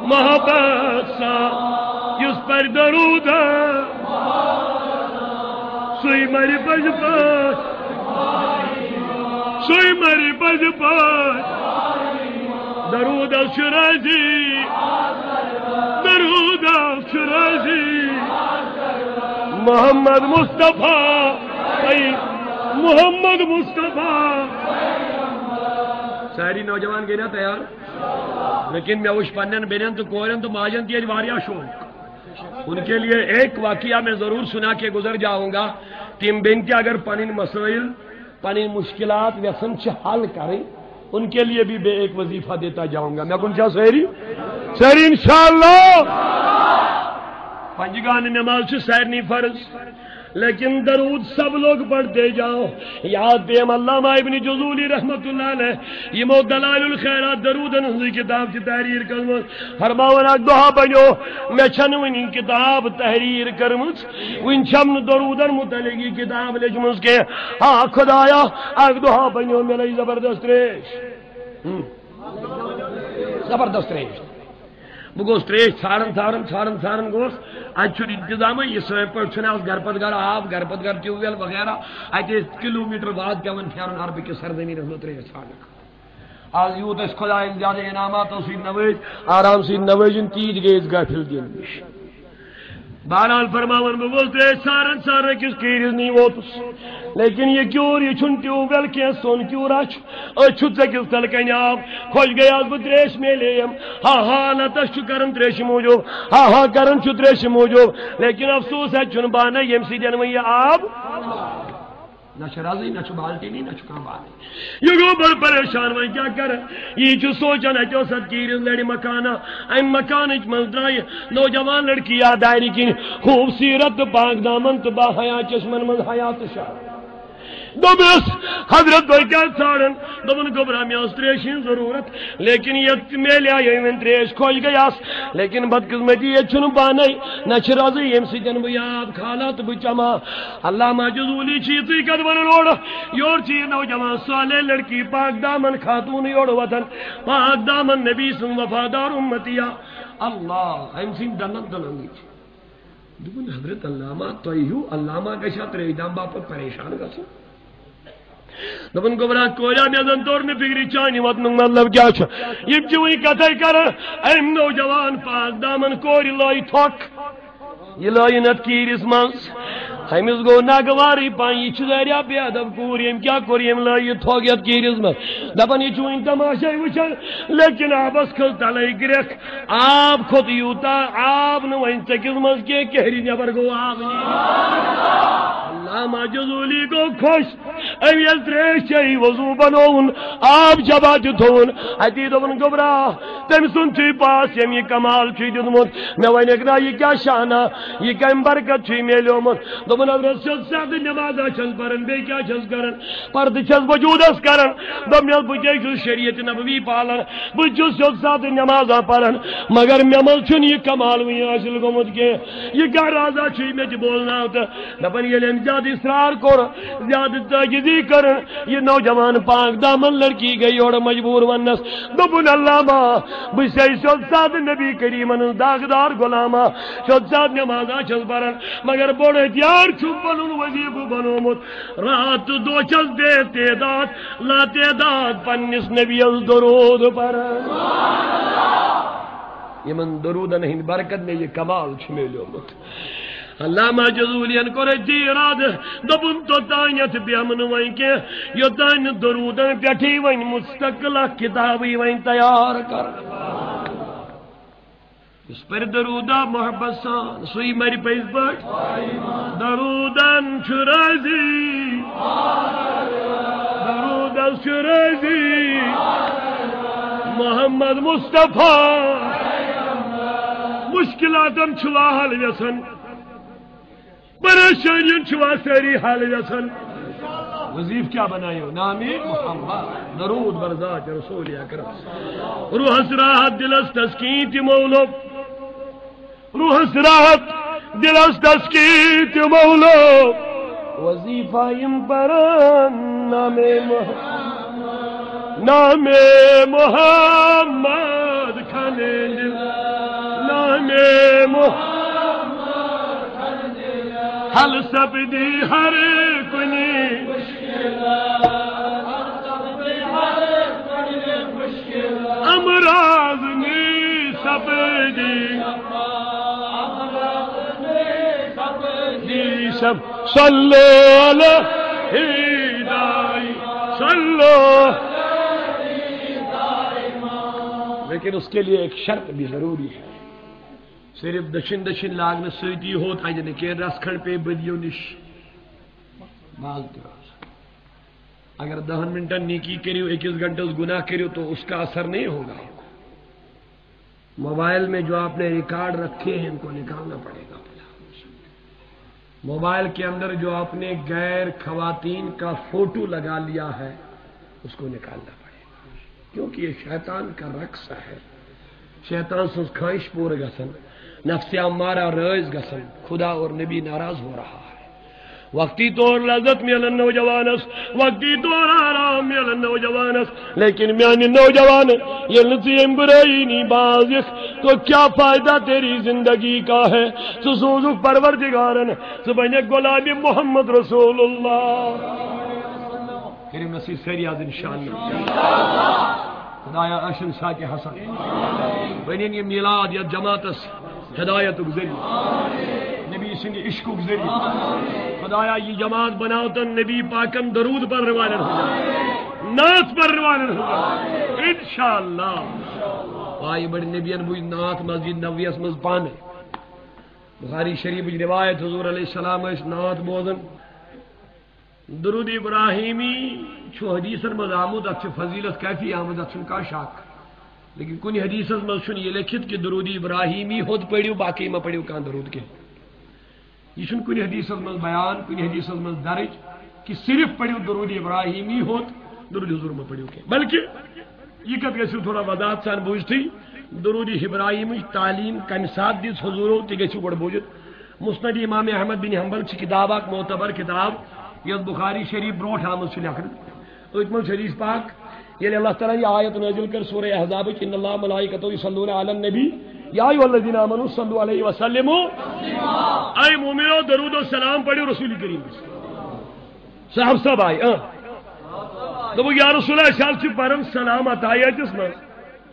محبت سا یس پر درود سوئی مری بج پر سوئی مری بج پر درود شرازی درود شرازی محمد مصطفیٰ محمد مصطفیٰ ساری نوجوان گئی نا تیار لیکن میں وش پنن بینن تو کورن تو ماجن تیج واریا شوق ان کے لیے ایک واقعہ میں ضرور سنا کے گزر جاؤں گا تیم بین کے اگر پنن مسائل پنن مشکلات ویسن حل کریں ان کے لیے بھی ایک وظیفہ دیتا جاؤں گا میں کن چاہ سہری انشاءاللہ پنجگان نماز سے سہرنی فرض لیکن درود سب لوگ پڑھتے جاؤ یاد دیم علامہ ابن جزولی رحمت اللہ علیہ یہ مو دلائل الخیرات درود نزدی کتاب کی تحریر کرمت فرماونا دعا بنو میں چھنونی کتاب تحریر کرمت وین چھمن درودن متعلقی کتاب لجمز کے ہاں خدایا اگ دعا بنو میں لئی زبردست ریش زبردست ریش بگوس تریش ژھارن گوس اتھ انتظام یہ سوئے پہ گھر پت گھر آب گھر پت گھر ٹیوب ویل وغیرہ اتنے کلومیٹر بعد پیون پھیرن عرب کس سرزمین میں تریش ژھانک آج یوت اس خدا زیادہ انعامات سی نوز آرام سی نوزن تیج گیس غافل دین نش بہرحال فرماون بگوس تریش سارن کس کیرز نہیں ووتس لیکن یہ کیوں یہ چھن ٹیوب ویل کی سون کیوں رچ چھت کس تل کن آب خوش گیا بہ تریش میلیم ہاں ہاں نتس کرن تریش موجود ہاں کرن تریش موجود لیکن افسوس ہے چھن بانے یم سی دن یہ آب نہ رضی نہ بالٹینی نہ بانے یہ گو بڑ پریشان وی کیا کر یہ سوچان اتو ست کیرز لڑی مکانہ ام مکان من درائے نوجوان لڑکی یاداری کن خوبصورت پاک دامن تو با حیا چشمن من حیات شاہ دوبس حضرت بھائی کیا ژھانڈن دپن گوبرا مے ٲس تریشن ضرورت لیکن یہ میلیا یہ تریش خوش گیاس لیکن بدقسمتی یہ چھن بانے نہ رضی یم سن بہ آب کھانا تو بہ چما علامہ جزولی چیز کت ون اوڑ یور چیز نوجوان صالح لڑکی پاک دامن خاتون یور وطن پاک دامن نبی سن وفادار امتیا اللہ یم سن دنن دپن حضرت علامہ تہو علامہ گھا ترے دم باپت پریشان گھن دپن گوبرا کوریا مے زن توڑ نہ فکری چانہ وطن مطلب کیا یم وی کتھے کر ام نوجوان پاک دامن کور لائی تھک یہ لائی نت کیرس مز امس گو ناگواری پان یہ واریاہ بے ادب کور یم کیا کور یم لائی یہ تھک یت کیرس مز دپان یہ ون تماشے وچان لیکن آبس کھل تلے گرکھ آب کھوت یوتا آب نہ ون ژکس مز کی کہری نبر گو آب علامہ جزولی کو خوش ام یل تریش چی وضو بنون آب جبا تھون اتی دپن گوبرا تم سن چھ پاس یم یہ کمال چھ دتمت مے ونک نا یہ کیا شانہ یہ کم برکت چھ میلیومت دپن حضرت سد نماز چھس پرن بی کیا چھس کرن پرد چھس وجودس کرن دپ مے بہ شریعت نبوی پالن بہ سد نماز پرن مگر مے مل چھن یہ کمال وی حاصل گومت کی یہ کیا رازا چھ مے بولنا تو دپن یل زیادہ اصرار کور زیادہ تاکیدی کر یہ نوجوان پاک دامن لڑکی گئی اور مجبور ونس دپن علامہ بہ سد نبی کریمن داغدار غلامہ سد نماز چھس پرن مگر بوڑ ہتھیار پن وظیف بنومت رات دو چھس بے تعداد لا تعداد پنس نبی درود پرن یمن درودن ہند برکت میں یہ کمال ملیومت علامہ جزولیان کو اراد دبن تو تانیت بیمن وین کے یوتان درودن پیٹھی وین مستقل کتابی وین تیار کر اس پر درودہ محبت سان سوئی میری پیس بٹ درودن شرازی درودن شرازی محمد مصطفیٰ مشکلاتن چھوا حل یسن پریشانیاں چھوا ساری حال یسن وظیف کیا بنائیو نامی محمد درود برزات رسول اکرم روح سراحت دلس تسکین تی مولو روح سراحت دلس تسکین تی مولو وظیفہ یم پران نامی محمد کھانے دل نامی محمد حل سب دی ہر کنی امراض نی سب دی سب صلو علیہ دائی صلو لیکن اس کے لیے ایک شرط بھی ضروری ہے صرف دشن دشن لاگنے سیتی ہوتا ہے جنہیں کہ رس کھڑ پہ بدیو نش اگر 10 منٹن نیکی کریو 21 گھنٹے گناہ کریو تو اس کا اثر نہیں ہوگا موبائل میں جو آپ نے ریکارڈ رکھے ہیں ان کو نکالنا پڑے گا موبائل کے اندر جو آپ نے غیر خواتین کا فوٹو لگا لیا ہے اس کو نکالنا پڑے گا کیونکہ یہ شیطان کا رقص ہے شیطان سے خواہش پور گسن نفس امارہ رئیس گسن خدا اور نبی ناراض ہو رہا ہے وقتی طور لذت میلن نوجوانس وقتی طور آرام میلن نوجوانس لیکن میانی نوجوان یہ نتیم برائی نہیں بازخ تو کیا فائدہ تیری زندگی کا ہے سوزک پروردگارن سبحانہ غلام محمد رسول اللہ کریم نصیب سریاد انشاءاللہ خدایا اشن ساکے حسن بینین یہ میلاد یا جماعتس ہدایت ذریعہ نبی سنگ عشق ذریعہ خدایا یہ جماعت بناوتن نبی پاکم درود پر روانن ہو جائے نعت پر روانن ہو جائے انشاءاللہ آئی بڑی نبی انبوی نعت مسجد نبویس مز پانے بخاری شریف روایت حضور علیہ السلام اس نعت بوزن درود ابراہیمی چھو حدیثن مز آمود اچھے فضیلت کیفی آمد اچھن کا شاک لیکن کنی حدیثن مز چھن یہ لکھت کہ درود ابراہیمی خود پڑھیو باقی میں پڑھیو کان درود کے یہ چھن کنی حدیثن مز بیان کنی حدیثن مز درج کہ صرف پڑھیو درود ابراہیمی ہوت درود حضور میں پڑھیو کے بلکہ یہ کہتے گئے تھوڑا وضاحت سان بوجھتی درود ابراہیمی تعلیم کم ساتھ دیس حضورو تی گئے بڑھ بوجھت مسند امام احمد بن حنبل چی کتاب آک معتبر کتاب یہ بخاری شریف بروٹ آمد سے لکھن تو اتمن شریف پاک یہ اللہ تعالیٰ یہ آیت نازل کر سورہ احزاب ان اللہ ملائکتہ یصلون علی النبی یا ایھا الذین آمنوا صلوا علیہ وسلم اے مومنو درود و سلام پڑھو رسول کریم صاحب صاحب آئے دبو یا رسول اللہ شال چھ پرم سلام عطایت اس میں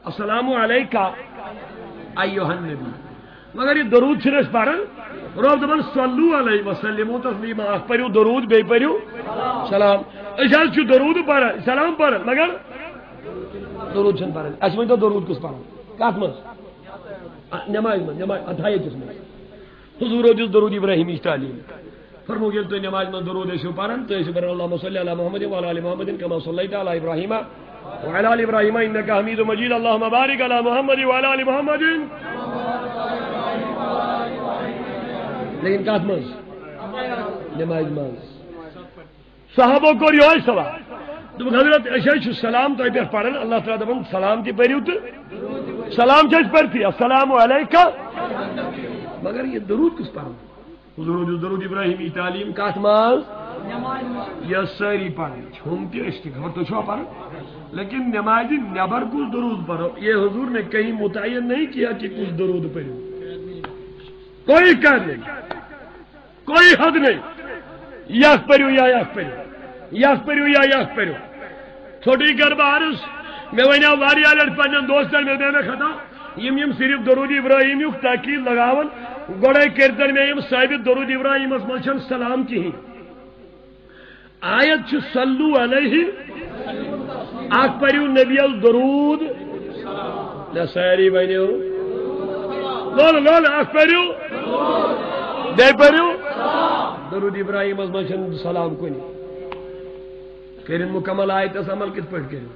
السلام علیکہ ایھا النبی مگر یہ درود چھنس پڑھن روب دبن صلو علیہ وسلم تسلیما اخ پڑھو درود بے پڑھو سلام اشال چھ درود پڑھ سلام پڑھ مگر درود چھن پڑھن اس میں تو درود کس پڑھن کات من نماز من نماز عطایت اس میں حضور جس درود ابراہیمی تعلیم فرمو گل تو نماز میں درود ایسو پڑھن تو ایسو پڑھن اللہم صلی علی محمد وعلی آل محمد کما صلیت علی ابراہیم وعلی آل ابراہیم انکا حمید مجید اللہم بارک علی محمد وعلی آل محمد لیکن کات منز نماز منز صحابوں کو ریوائے سوال تو حضرت اشیش سلام تو ایپر پڑھن اللہ تعالیٰ دبن سلام تی پہریو تو سلام چیز پڑھتی السلام علیکہ مگر یہ درود کس پڑھن حضور درود ابراہیمی تعلیم کات منز یہ ساری پڑھن چھومتی اشتخبر تو چھو پڑھن لیکن نمازی نبر کچھ درود پڑھو یہ حضور نے کہیں متعین نہیں کیا کہ کچھ درود پڑھو کوئی قید نہیں کوئی حد نہیں یک پڑھو یا یک پڑھو یک پڑھو یا یک پڑھو چھوٹی گھر بارس میں وہاں واری آلٹ پنجن دوستان میں دینا خطا یم صرف درود ابراہیم یوک تاکید لگاون گوڑے کردن میں یم ثابت درود ابراہیم اس منچن سلام کہیں آیت چھ صلو علیہ اک پریو نبی درود ساری بنیو لول لول اک پریو دے پریو درود ابراہیم اس منچن سلام کنی کرن مکمل آیت اس عمل کت پڑھ کرن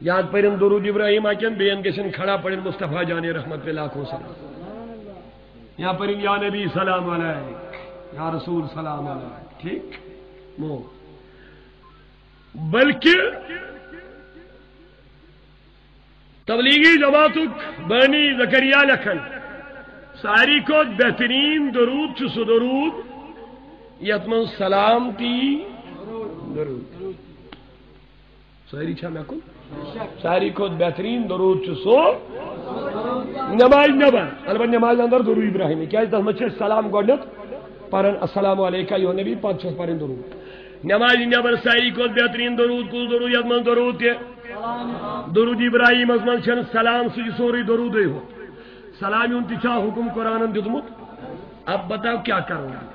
یاد پڑھن درود ابراہیم آکن بین گشن کھڑا پڑھن مصطفیٰ جان رحمت پہ لاکھوں سلام یا پڑھن یا نبی سلام علیک یا رسول سلام علیک ٹھیک مو بلکہ تبلیغی جماعتک بانی زکریا لکھن ساری کو بہترین درود چھ سو درود یتمن سلام تی درود ساری چھا میں کن ساری کو بہترین درود چھ سو نماز نبر البتہ نماز اندر درود ابراہیمی کیا اس میں سلام گوڈنت پرن السلام علیکہ یو نبی پانچ چھس پرن درود نماز نبر ساری کو بہترین درود کل درود یتمن درود تے درود ابراہیم از من چھن سلام سجی سوری درود ہو سلام ان تچا حکم قرآن دیدمت اب بتاؤ کیا کرو گے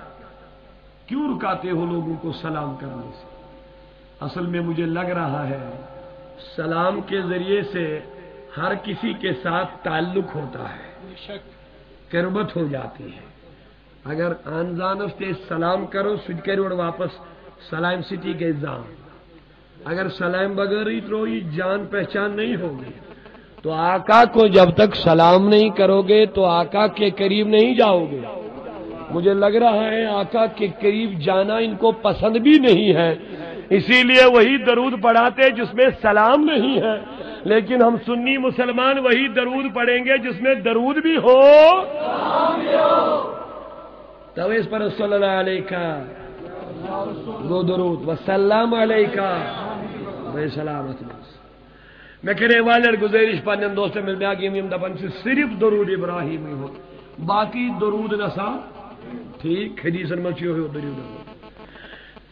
کیوں رکاتے ہو لوگوں کو سلام کرنے سے اصل میں مجھے لگ رہا ہے سلام کے ذریعے سے ہر کسی کے ساتھ تعلق ہوتا ہے قربت ہو جاتی ہے اگر آنزانستے سلام کرو سج کرو واپس سلام سٹی کے جان اگر سلام بغیر ہی جان پہچان نہیں ہوگی تو آقا کو جب تک سلام نہیں کرو گے تو آقا کے قریب نہیں جاؤ گے مجھے لگ رہا ہے آقا کے قریب جانا ان کو پسند بھی نہیں ہے اسی لیے وہی درود پڑھاتے جس میں سلام نہیں ہے لیکن ہم سنی مسلمان وہی درود پڑھیں گے جس میں درود بھی ہو تو اس پر صلی اللہ علیہ وہ درود وسلام علیکہ بے سلامت میں کہنے والے گزارش پانے دوست مل میں آگے ہم دپن سے صرف درود ابراہیمی ہو باقی درود نسا ٹھیک حدیث مچی ہو درود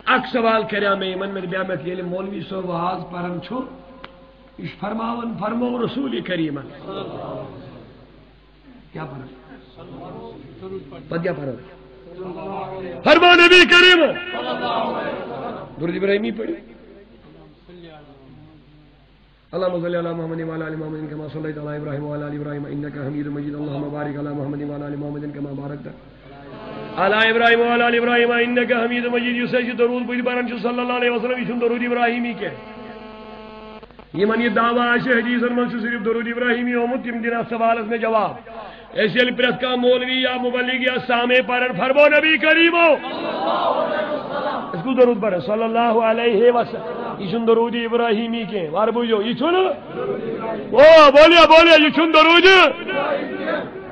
اک سوال کریا میں ایمن میں بیا میں کہ مولوی سو واز پرن چھو اس فرماون فرمو رسول کریم کیا پڑھا پدیا پڑھا فرمو نبی کریم درود ابراہیمی پڑھی اللهم صل على محمد وعلى ال محمد كما صليت على ابراهيم وعلى ال ابراهيم انك حميد مجيد اللهم بارك على محمد وعلى ال محمد كما باركت على ابراهيم وعلى ال ابراهيم انك حميد مجيد یوسف درود بڑی بارن صلی اللہ علیہ وسلم یہ درود ابراہیمی کے یہ من یہ دعویٰ ہے حدیث میں صرف درود ابراہیمی ہو تم دن سوال میں جواب ایسے پرت کا مولوی یا مبلغ یا سامع پرن فرمو نبی کریم اس کو درود پڑھ صلی اللہ علیہ وسلم یہ درود ابراہیمی کے وار بوجھو یہ چھو نا او بولیا یہ چھو درود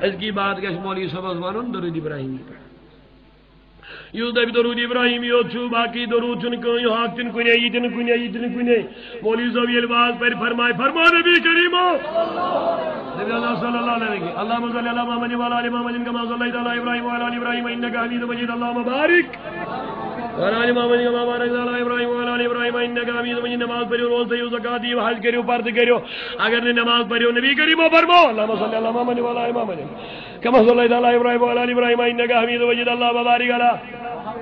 اس کی بات کہ مولوی صاحب زبان درود ابراہیمی پڑھ یہ درود ابراہیمی ہو چھو باقی درود چن کو یہ حق تن کنے یہ تن کنے مولوی صاحب یہ الفاظ پر فرمائے فرمو نبی کریم نبی اللہ صلی اللہ علیہ وسلم اللهم صل على محمد وعلى ال محمد كما صليت على ابراهيم وعلى ال ابراهيم انك حميد مجيد اللهم بارك وعلى ال محمد كما باركت على ابراهيم وعلى ال ابراهيم انك حميد مجيد نماز پڑھو روزہ دیو زکات دیو حج کرو فرض کرو اگر نے نماز پڑھو نبی کریم فرمو اللهم صل على محمد وعلى ال محمد كما صليت على ابراهيم وعلى ال ابراهيم انك حميد مجيد اللهم بارك على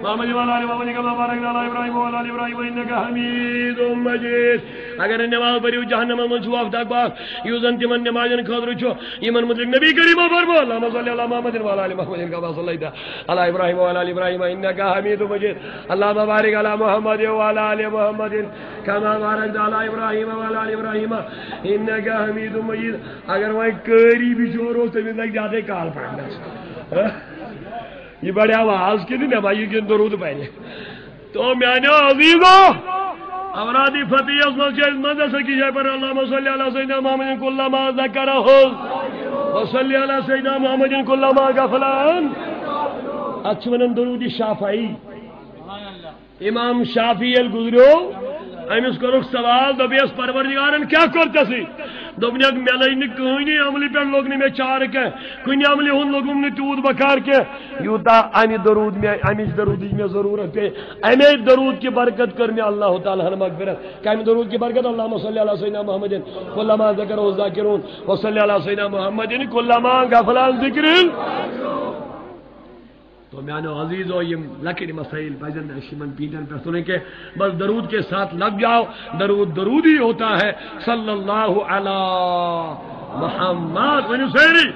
محمد وعلى ال محمد كما باركت على ابراهيم وعلى ال ابراهيم انك حميد مجيد اگر نماز پڑھو جہنم میں چھو افتاق باغ یوزن تمن نمازن خاطر چھو ایمن مطلق نبی کریم فرمو اللهم صل على محمد وعلى ال محمد كما صليت على ابراهيم وعلى ال ابراهيم انك حميد مجيد اللهم بارك على محمد وعلى ال محمد كما باركت على ابراهيم وعلى ال ابراهيم انك حميد مجيد اگر وہ کری بھی جورو سے بھی لگ جاتے کال پڑھنا یہ بڑے آواز کی نہیں بھائی کے درود پہلے تو میانو عزیزو اورادی فتح مدرسہ کی جائے پر اللهم صل على سيدنا محمد كل ما ذكره وصل على سيدنا محمد كل ما غفل عنه اچھن درود شافعی امام شافعی الگزرو امس کرو سوال دبیس پروردگارن کیا کرتسی دوپنک مے لج نہ کہانی عمل پہ لوگ نہ مے چار کہ کن عمل ہن لوگم نہ تیوت بکار کہ یوتا امہ درود میں امچ درود میں ضرورت پہ امے درود کی برکت کر میں اللہ تعالی ہن مغفرت کم درود کی برکت اللهم صل علی سیدنا محمد کلما ذکر الذاکرون وصلی علی سیدنا محمد کلما غفل عن ذکر تو میانو عزیزو یہ لکڑ مسائل بجن شمن پیٹن پہ سنیں کہ بس درود کے ساتھ لگ جاؤ درود ہی ہوتا ہے صلی اللہ علی محمد ونسیری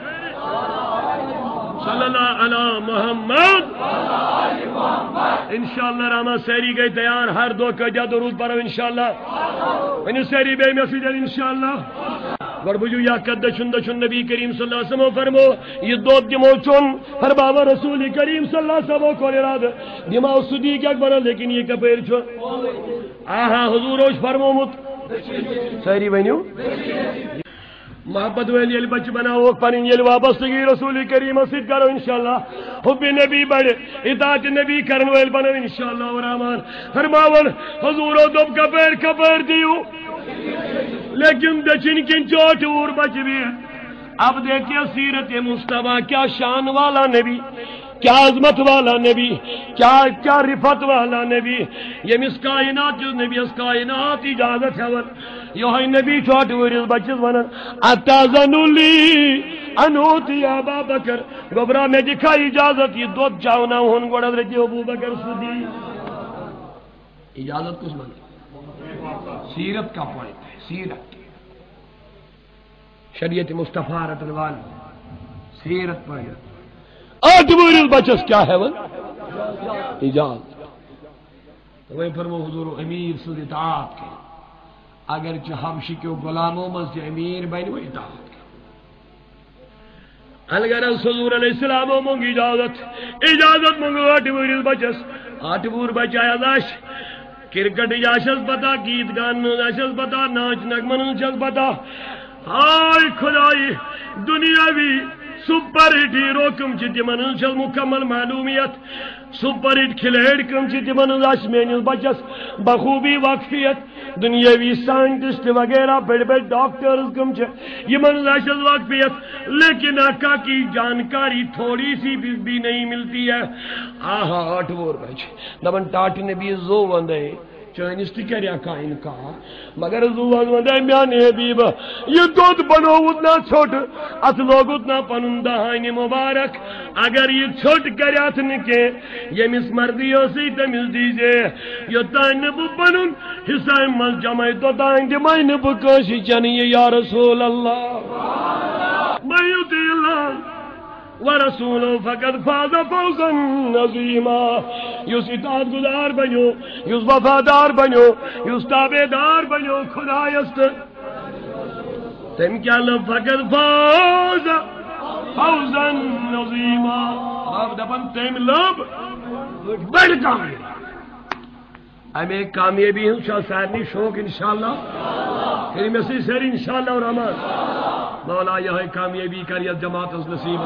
صلی اللہ علی محمد انشاءاللہ راما سیری گئی تیار ہر دو کجا درود پڑھو انشاءاللہ ونسیری بے مسجد انشاءاللہ گوڑ بجو یا قد دشن نبی کریم صلی اللہ علیہ وسلم فرمو یہ دو دمو چون ہر بابا رسول کریم صلی اللہ علیہ وسلم کو لراد دماؤ صدیق اکبر لیکن یہ کپیر چھو آہا حضوروش فرمو مت سہری بینیو محبت ویلی علی بچ بناو پنین یل وابستگی رسول کریم صد کرو انشاءاللہ حب نبی بڑھ اطاعت نبی کرن ویل بنو انشاءاللہ ورحمان فرماون حضورو دب کپیر دیو لیکن دچن کن چوٹور بچ بھی اب دیکھیے سیرت مصطفیٰ کیا شان والا نبی کیا عظمت والا نبی کیا رفت والا نبی یہ مس کائنات جو نبی اس کائنات اجازت ہے یہ نبی چوٹور بچس ونن اتذن لی انوتی ابا بکر گبرا میں دکھا اجازت یہ دو جاؤنا ہن گوڑا رجی ابو بکر صدیق اجازت کس مانگی سیرت کا پوائنٹ ہے سیرت شریعت مصطفیٰ رتن وال سیرت پر آٹھ بچس کیا ہے وہ اجازت تو وہ فرمو حضور امیر سد اطاعت کے اگرچہ حبشی کے غلاموں میں سے امیر بین وہ اطاعت کے اگر حضور علیہ السلام مونگی اجازت مونگو آٹھ بور بچایا داش کرکٹ آشس پتا گیت گان آشس پتا ناچ نغمن چس پتا ہائے خدائی دنیاوی سپر ہٹ ہیرو کم تمن مکمل معلومیت سپر ہٹ کھلیڑ کم تمن میس بچس بخوبی واقفیت دنیاوی سائنٹسٹ وغیرہ بڑے بڑے ڈاکٹرز کم واقفیت لیکن آقا کی جانکاری تھوڑی سی بھی نہیں ملتی ہے آہا آٹھ وور بچ دبن ٹاٹ نبی زو وندے چانس تریا کا انکار مگر زوان ودے میانے حبیب یہ دودھ بنوت نہ چھوٹ ات لوگت نہ پنن دہانی مبارک اگر یہ چھوٹ کریات نکے یمس مرضی سی تمس دیجے یوتان بہ پنن حصہ مل جمع توتان دمے نہ کٲنٛسہِ چنہِ یا رسول اللہ من یطع اللہ ورسولو فقد فاز فوزا عظیما یس اطاعت گزار بنو یس وفادار بنو یس تابعدار بنو خدایست تم کیا لب فقد فاز فوزا عظیما آپ دپن تم لب بڑ کامیابی ہمیں کامیابی ہوں سارنی شوق انشاءاللہ پھر میں سے سر انشاءاللہ اور رحمان مولا یہ کامیابی کریت جماعت اس نصیب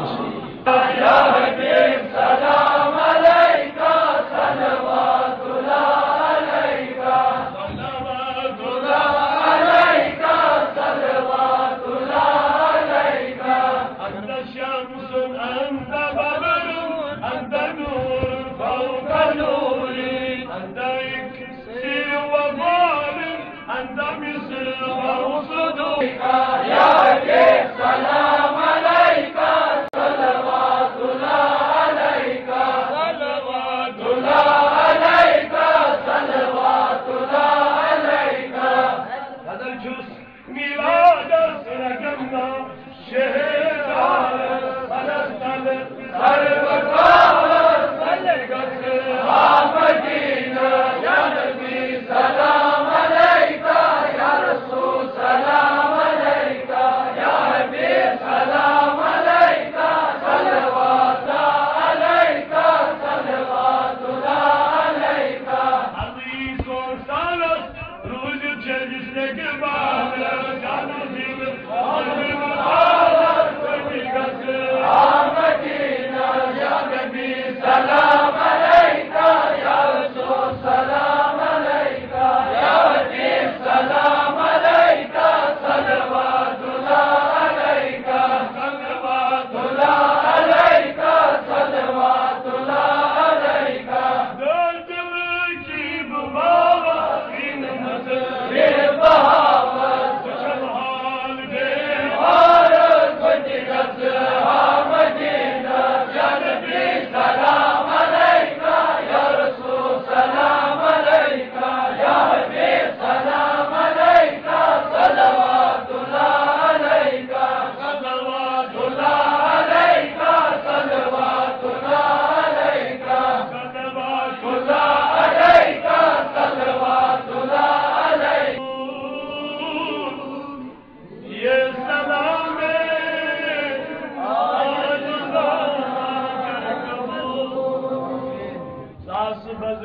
یا حبیب سلام علیکہ صلوات اللہ علیکہ صلوات اللہ علیکہ صلوات اللہ علیکہ انت شمس انت بدر انت نور فوق نوری انت اکسیر وغال انت مصر وصدور یا حبیب سلام علیکہ صلوات اللہ علیکہ صلوات اللہ علیکہ صلوات اللہ علیکہ قدر چھس میلاد سرگمنا شہر فلسطل سر وقار سلگت آمدینہ یا نبی سلام علیکہ یا رسول سلام علیکہ یا حبیب سلام علیکہ صلوات علیکہ صلوات اللہ علیکہ عزیز و سالت روز جس نے کے بعد جانو دل اور حالت سلگت آمدینہ یا نبی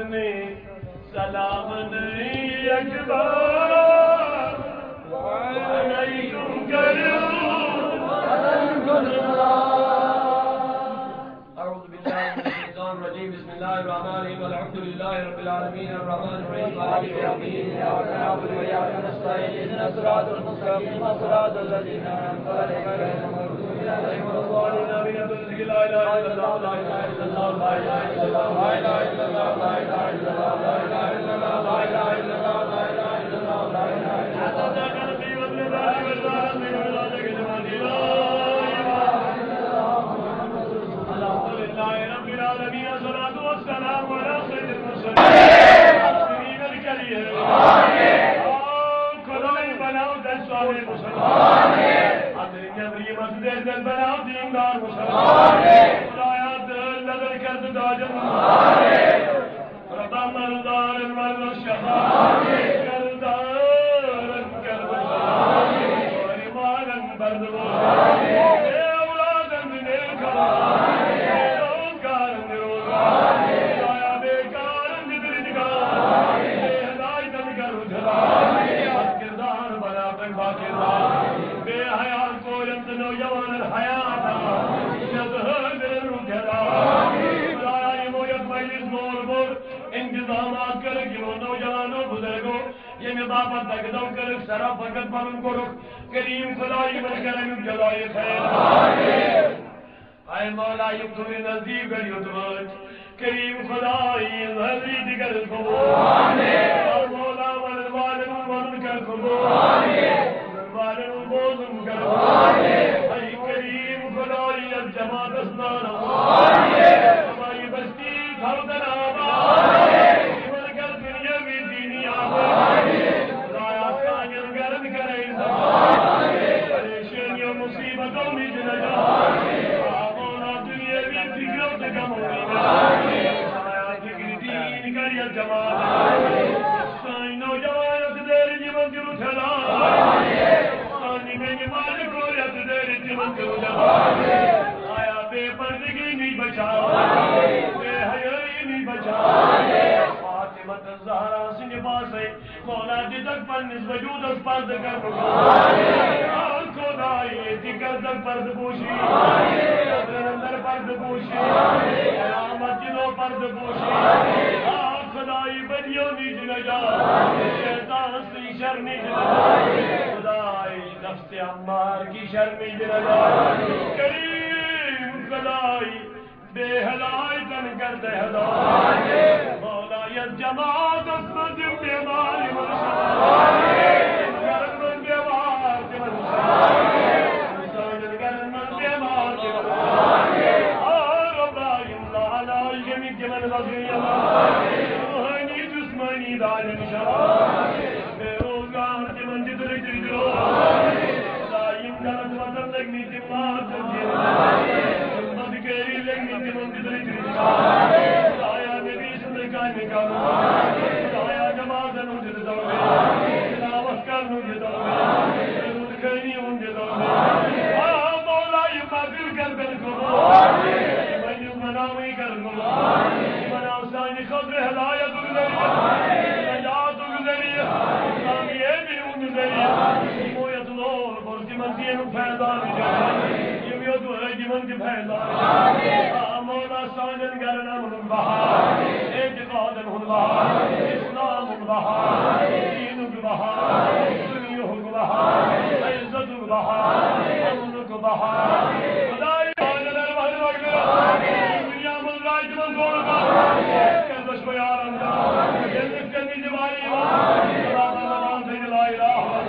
نے سلام نہیں اکبر علیکم کرو اعوذ باللہ من الشیطان الرجیم بسم اللہ الرحمن الرحیم الحمد للہ رب العالمین الرحمن الرحیم مالک یوم الدین ایاک نعبد و ایاک نستعین اهدنا الصراط المستقیم صراط الذین انعمت علیہم غیر المغضوب علیہم ولا الضالین آمین لا الہ الا اللہ لا الہ الا اللہ لا الہ الا اللہ لا الہ الا اللہ لا الہ الا اللہ لا الہ الا اللہ لا الہ الا اللہ لا الہ الا اللہ لا الہ الا کریم خدای برکرم جلائے خیر اے مولا یکم نزدیک یدوج کریم خدای نظری دیگر کو اور مولا والوالن والمنکر کو والوالن والمنکر اے کریم خدای الجماعت اسنانا ہماری بستی گھردن آباد منکر دنیا بھی دینی آباد خدایا سانین گرد کرے پریشانیوں مصیبتوں میں جنجا مولا دنیا بھی فکروں سے کم ہوئی خدایا فکر دین کر جماعت سائن نوجوان دیر جیون کی رچھلا سانی میں مالک ہو یا دیر جیون کی رچھلا آیا بے پردگی نہیں بچا بے حیائی نہیں بچا فاطمہ الزہرا سے نباس ہے مولا جدک پر نس وجود اس پرد کر خدای دیگر در پرد پوشی قبر اندر پرد پوشی قیامت جلو پرد پوشی خدای بدیوں نیج نجا شیطان سے شر نیج نجا خدای نفس عمار کی شر نیج نجا کریم خدای بے ہلائی تن کر دے ہلائی مولا یہ جماعت اسمد بیماری مرشد گرم بیمار کے مرشد سانن گرم بیمار کے مرشد اور ابراہیم لالا جمی کے من وزی روحانی جسمانی دالن شراب بے روزگار کے من جدر جدر دائم گرد وطن لگنی جماعت جدر کیری لگنی کے من جدر جدر آیا نبی صدقہ نکالو آیا جماعت نجد دوگے تلاوت کر نجد دوگے رود کھینی نجد دوگے مولا یہ قابل کر بالکل من یوں مناوی کر مناو سانی خبر ہدایت گزری نجات گزری کامیابی گزری مویت لور برسی منتین فیضان جائے یمیتو ہے جمن کی فیضان مولا سانن گرنا من بہار اعتقادن ہن بہار اسلام بہار دین بہار دنیا بہار عزت بہار امن بہار خدای حاضر بہر وقت دنیا من راج من زور کا کردش بیار اندر جلد کرنی جماری سلام اللہ سے لا الہ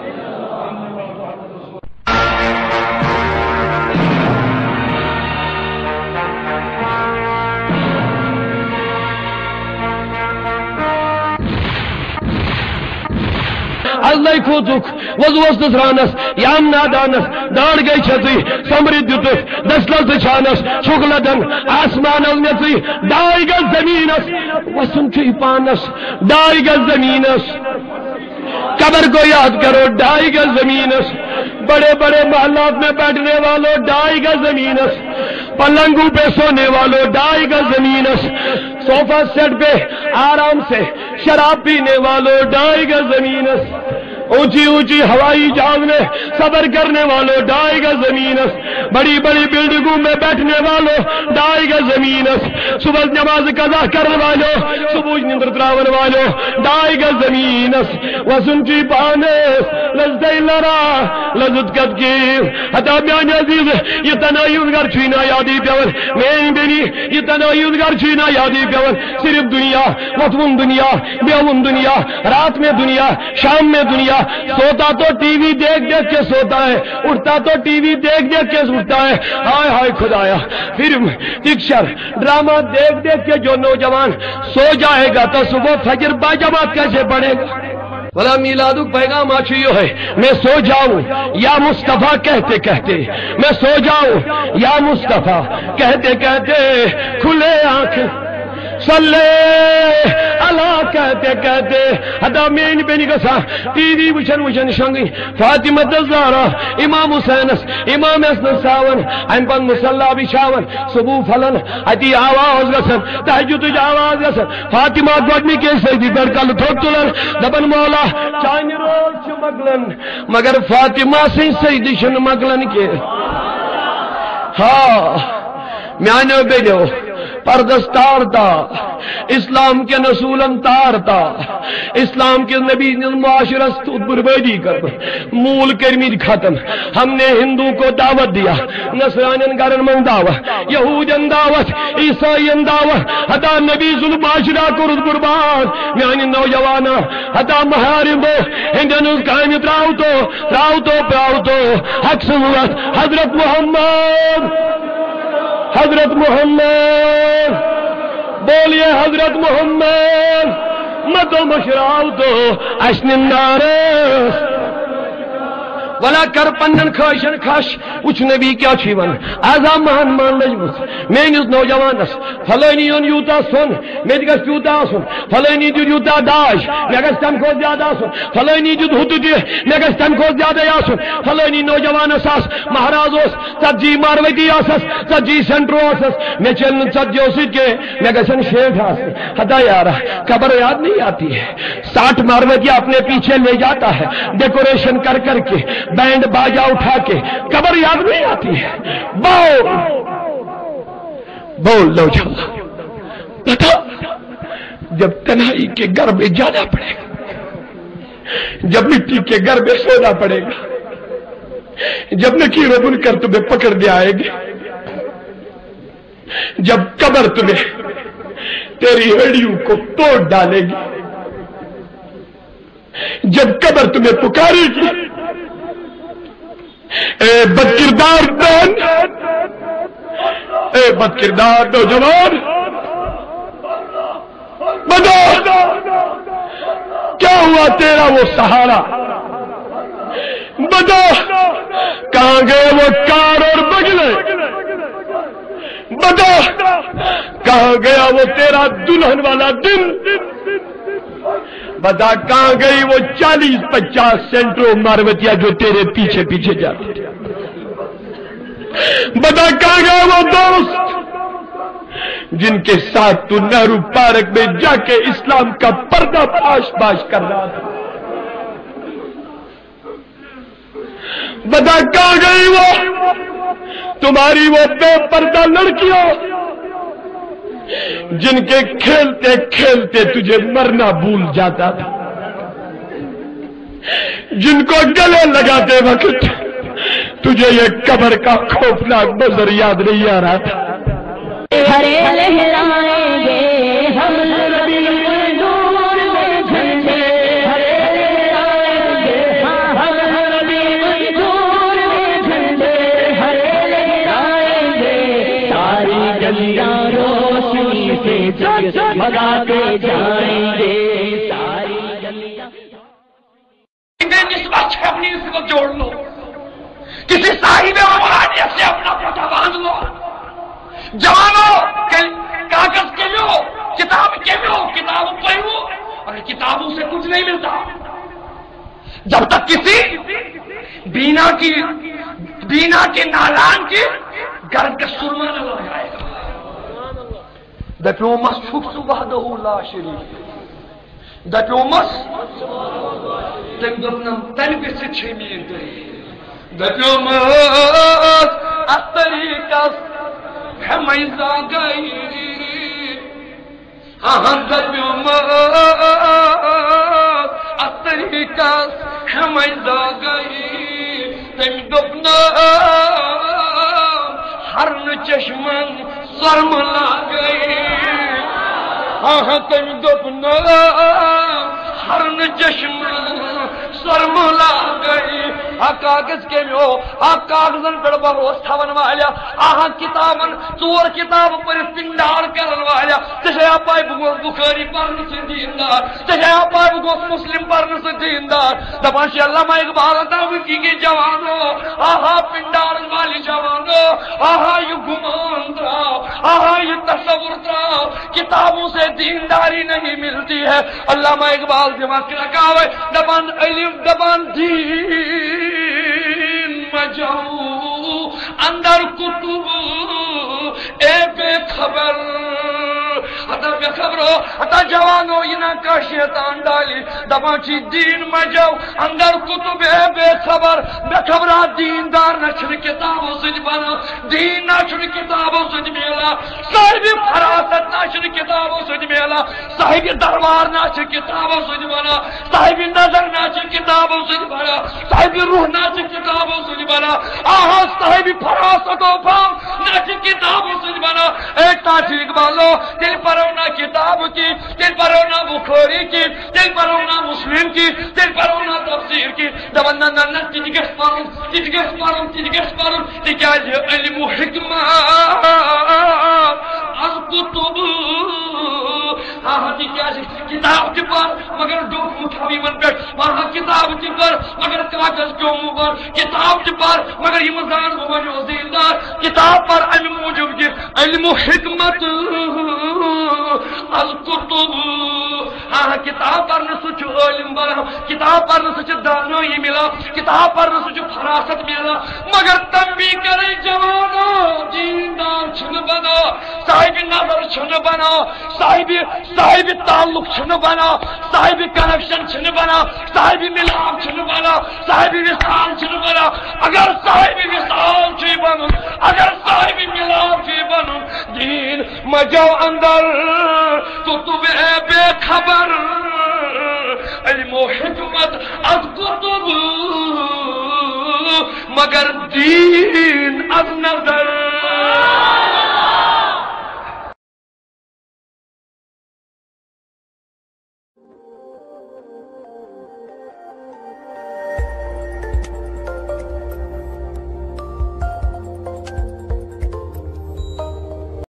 اللہ کھوتک وضوس رانس یام نادانس داڑ گئی چھتی سمرد دیتک دسلت چھانس چھگلدن آسمان النتی ڈائی گز زمینس وسن چی پانس ڈائی گز زمینس قبر کو یاد کرو ڈائی گز زمینس بڑے بڑے محلات میں بیٹھنے والوں ڈائی گز زمینس پلنگوں پہ سونے والوں 2.5 گز زمین اس، صوفہ سیٹ پہ آرام سے شراب پینے والوں 2.5 گز زمین اس، اونچی اونچی ہوائی جہاز میں سفر کرنے والوں 2.5 گز زمین اس، بڑی بڑی بلڈنگوں میں بیٹھنے والوں 2.5 گز زمین اس، صبح نماز قضا کرنے والوں، صبح نیندر تراون والوں 2.5 گز زمین اس، وسنچی پانس لذت لرا لذت کت کی حتا میان عزیز یہ تنائیز گر چھینا یادی پیور میں بینی یہ تنائیز گر چھینا یادی پیور، صرف دنیا وطن دنیا بیون دنیا، رات میں دنیا شام میں دنیا، سوتا تو ٹی وی دیکھ دیکھ کے سوتا ہے، اٹھتا تو ٹی وی دیکھ دیکھ کے اٹھتا ہے، ہائے ہائے خدایا فلم پکچر ڈرامہ دیکھ دیکھ کے جو نوجوان سو جائے گا تو صبح فجر باجماعت کیسے پڑھے گا؟ بلا میلاد پیغام آچیو ہے، میں سو جاؤں یا مصطفیٰ کہتے کہتے، میں سو جاؤں یا مصطفیٰ کہتے کہتے، کھلے آنکھ صلی اللہ کہتے کہتے حدا مین بینی گسا ٹی وی وچن شنگی فاطمہ الزہرا امام حسین امام حسن ساون ام پن مصلی بشاون صبح پھلن اتی آواز گسن تہجد آواز گسن فاطمہ گڈنی کے سیدی پر کل تھوک تلن دبن مولا چان رول چھ مگلن مگر فاطمہ سے سیدی شن مگلن کے ہاں میانو بیلو پردستار تھا، اسلام کے نصولن تار تھا، اسلام کے نبی معاشرت بربادی کر مول کرمید ختم، ہم نے ہندو کو دعوت دیا، نصرانین گرن من دعوت، یہودین دعوت، عیسائین دعوت، حتا نبی ظلم معاشرہ کو رد برباد، میانی نوجوانا حتا محارم دو ہندن اس کائم تراؤ تو حق سنوت حضرت محمد بولیے حضرت محمد مدو مشراؤ تو اشنندارس ولا کر پنن خواہشن خاش اچھ نبی کیا چھیون آزا مہن مان لجمس مینس نوجوانس فلانی یون یوتا سن میں گھس یوتا سن فلانی دیو یوتا داش میں گھس تم کو زیادہ سن فلانی دیو ہت دی میں گھس تم کو زیادہ یا سن فلانی نوجوانس اس مہاراج اس ژتجی ماروتی اسس 40 سینٹرو اسس میں چلن 40 اس کے میں گھسن شیٹھ اس خدا یار خبر یاد نہیں آتی ہے 60 ماروتی اپنے پیچھے لے جاتا ہے ڈیکوریشن کر کر کے بینڈ باجا اٹھا کے قبر یاد نہیں آتی ہے بول لو جھلا بتا جب تنہائی کے گھر میں جانا پڑے گا، جب مٹی کے گھر میں سونا پڑے گا، جب نکیر و منکر تمہیں پکڑ دے آئے گے، جب قبر تمہیں تیری ہڈیوں کو توڑ ڈالے گی، جب قبر تمہیں پکارے گی، اے بدکردار بہن، اے بدکردار نوجوان، بتا کیا ہوا تیرا وہ سہارا، بتا کہاں گئے وہ کار اور بگلے، بتا کہاں گیا وہ تیرا دلہن والا دن، بتا کہاں گئی وہ 40-50 سینٹرو ماروتیا جو تیرے پیچھے پیچھے جاتے تھے، بتا کہاں گیا وہ دوست جن کے ساتھ تو نہرو پارک میں جا کے اسلام کا پردہ پاش کر رہا تھا، بتا کہاں گئی وہ تمہاری وہ بے پردہ لڑکیوں جن کے کھیلتے کھیلتے تجھے مرنا بھول جاتا تھا، جن کو گلے لگاتے وقت تجھے یہ قبر کا خوفناک منظر یاد نہیں آ رہا تھا۔ ہرے لہرائیں گے ہم نبی نور میں جھنڈے، ہرے لہرائیں گے ہم نبی نور میں جھنڈے، ہرے لہرائیں گے ساری گلیاں روشنی سے جگمگاتے جائیں گے، ساری گلیاں۔ نسبت ہے اپنی نسبت جوڑ لو، کسی صاحب روحانیت سے اپنا پتہ باندھ لو، جوانوں کاغذ کے لو، کتاب کے لو، کتاب پڑھو، اور کتابوں سے کچھ نہیں ملتا جب تک کسی بینا کے نالان کی گھر کا سرمانہ لگائے گا دپیو مس چھک سو وحدہ لا شریک دپیو مس تم دپنم تمہ گھت مین دپیو مس ات طریقس ہمیزہ گئی دپیو مس ات طریقس ہمیزہ گئی تم دپن ہرن چشمن سرم لاگئی تم دپن ہرن چشمن سرم لاگئی کاغذ کمیو کاغذن پہ بھروس تھون والا کتابن ژور کتاب پرت پنڈار کرن والا ژےٚ پاے بہٕ گوس بخاری پرنہٕ سۭتۍ دیندار ژےٚ پاے بہٕ گوس مسلم پرنہٕ سۭتۍ دیندار دپان چھِ علامہ اقبال وٕنکی جوانو پنڈارن والی جوانو یہ گمان تراؤ یہ تصور تراؤ کتابوں سے دینداری نہیں ملتی ہے علامہ اقبال دماغ رکھا ہوئے دبان علم دبان دین مجاؤ اندر کتب اے بے خبر بے خبرو جوانو یہ کا شیطان ڈالی دپان چھ دین مجاؤ اندر کتب اے بے خبرا دیندار نہ کتابوں سے بنا دین نہ کتابوں سے ملا صاحب فراست نہ کتابوں سے ملا صاحب دربار نہ کتابوں سے بنا صاحب نظر نہ کتابوں سے بنا صاحب روح نہ کتابوں سے بنا صاحب فراست و فہم نہ کتابوں سے بنا ایک تاثیر اقبالو دل پرو نہ کتاب کی دل پرو نہ بخاری کی دل پرو نہ مسلم کی دل پرو نہ تفسیر کی دپان نہ تیس پرن تکیاز علم و حکمت از کتب تکیاز کتاب تہ پر مگر ڈوک مٹھاوی من پہ کتاب تہ پر مگر کاغذ کیوں پر کتاب تہ پر مگر یہ زان بنو دیندار کتاب پر علم موجب کہ علم و حکمت از کتب کتاب پرنے سہ علم بنا کتاب پرنے سہ دانائی ملا کتاب پرنے سہ فراست ملا مگر تنبیہ کرے جوانو دیندار چھن بنا صاحب نظر چھن بنا صاحب تعلق چھن بنا صاحب کنیکشن چھن بنا صاحب ملاپ چھن بنا صاحب وصال چھن بنا اگر صاحب وصال چھ بنن اگر صاحب ملاپ چھ بنن دین مجاو اندر کتب اے بے خبر علم و حکمت از کتب مگر دین از نظر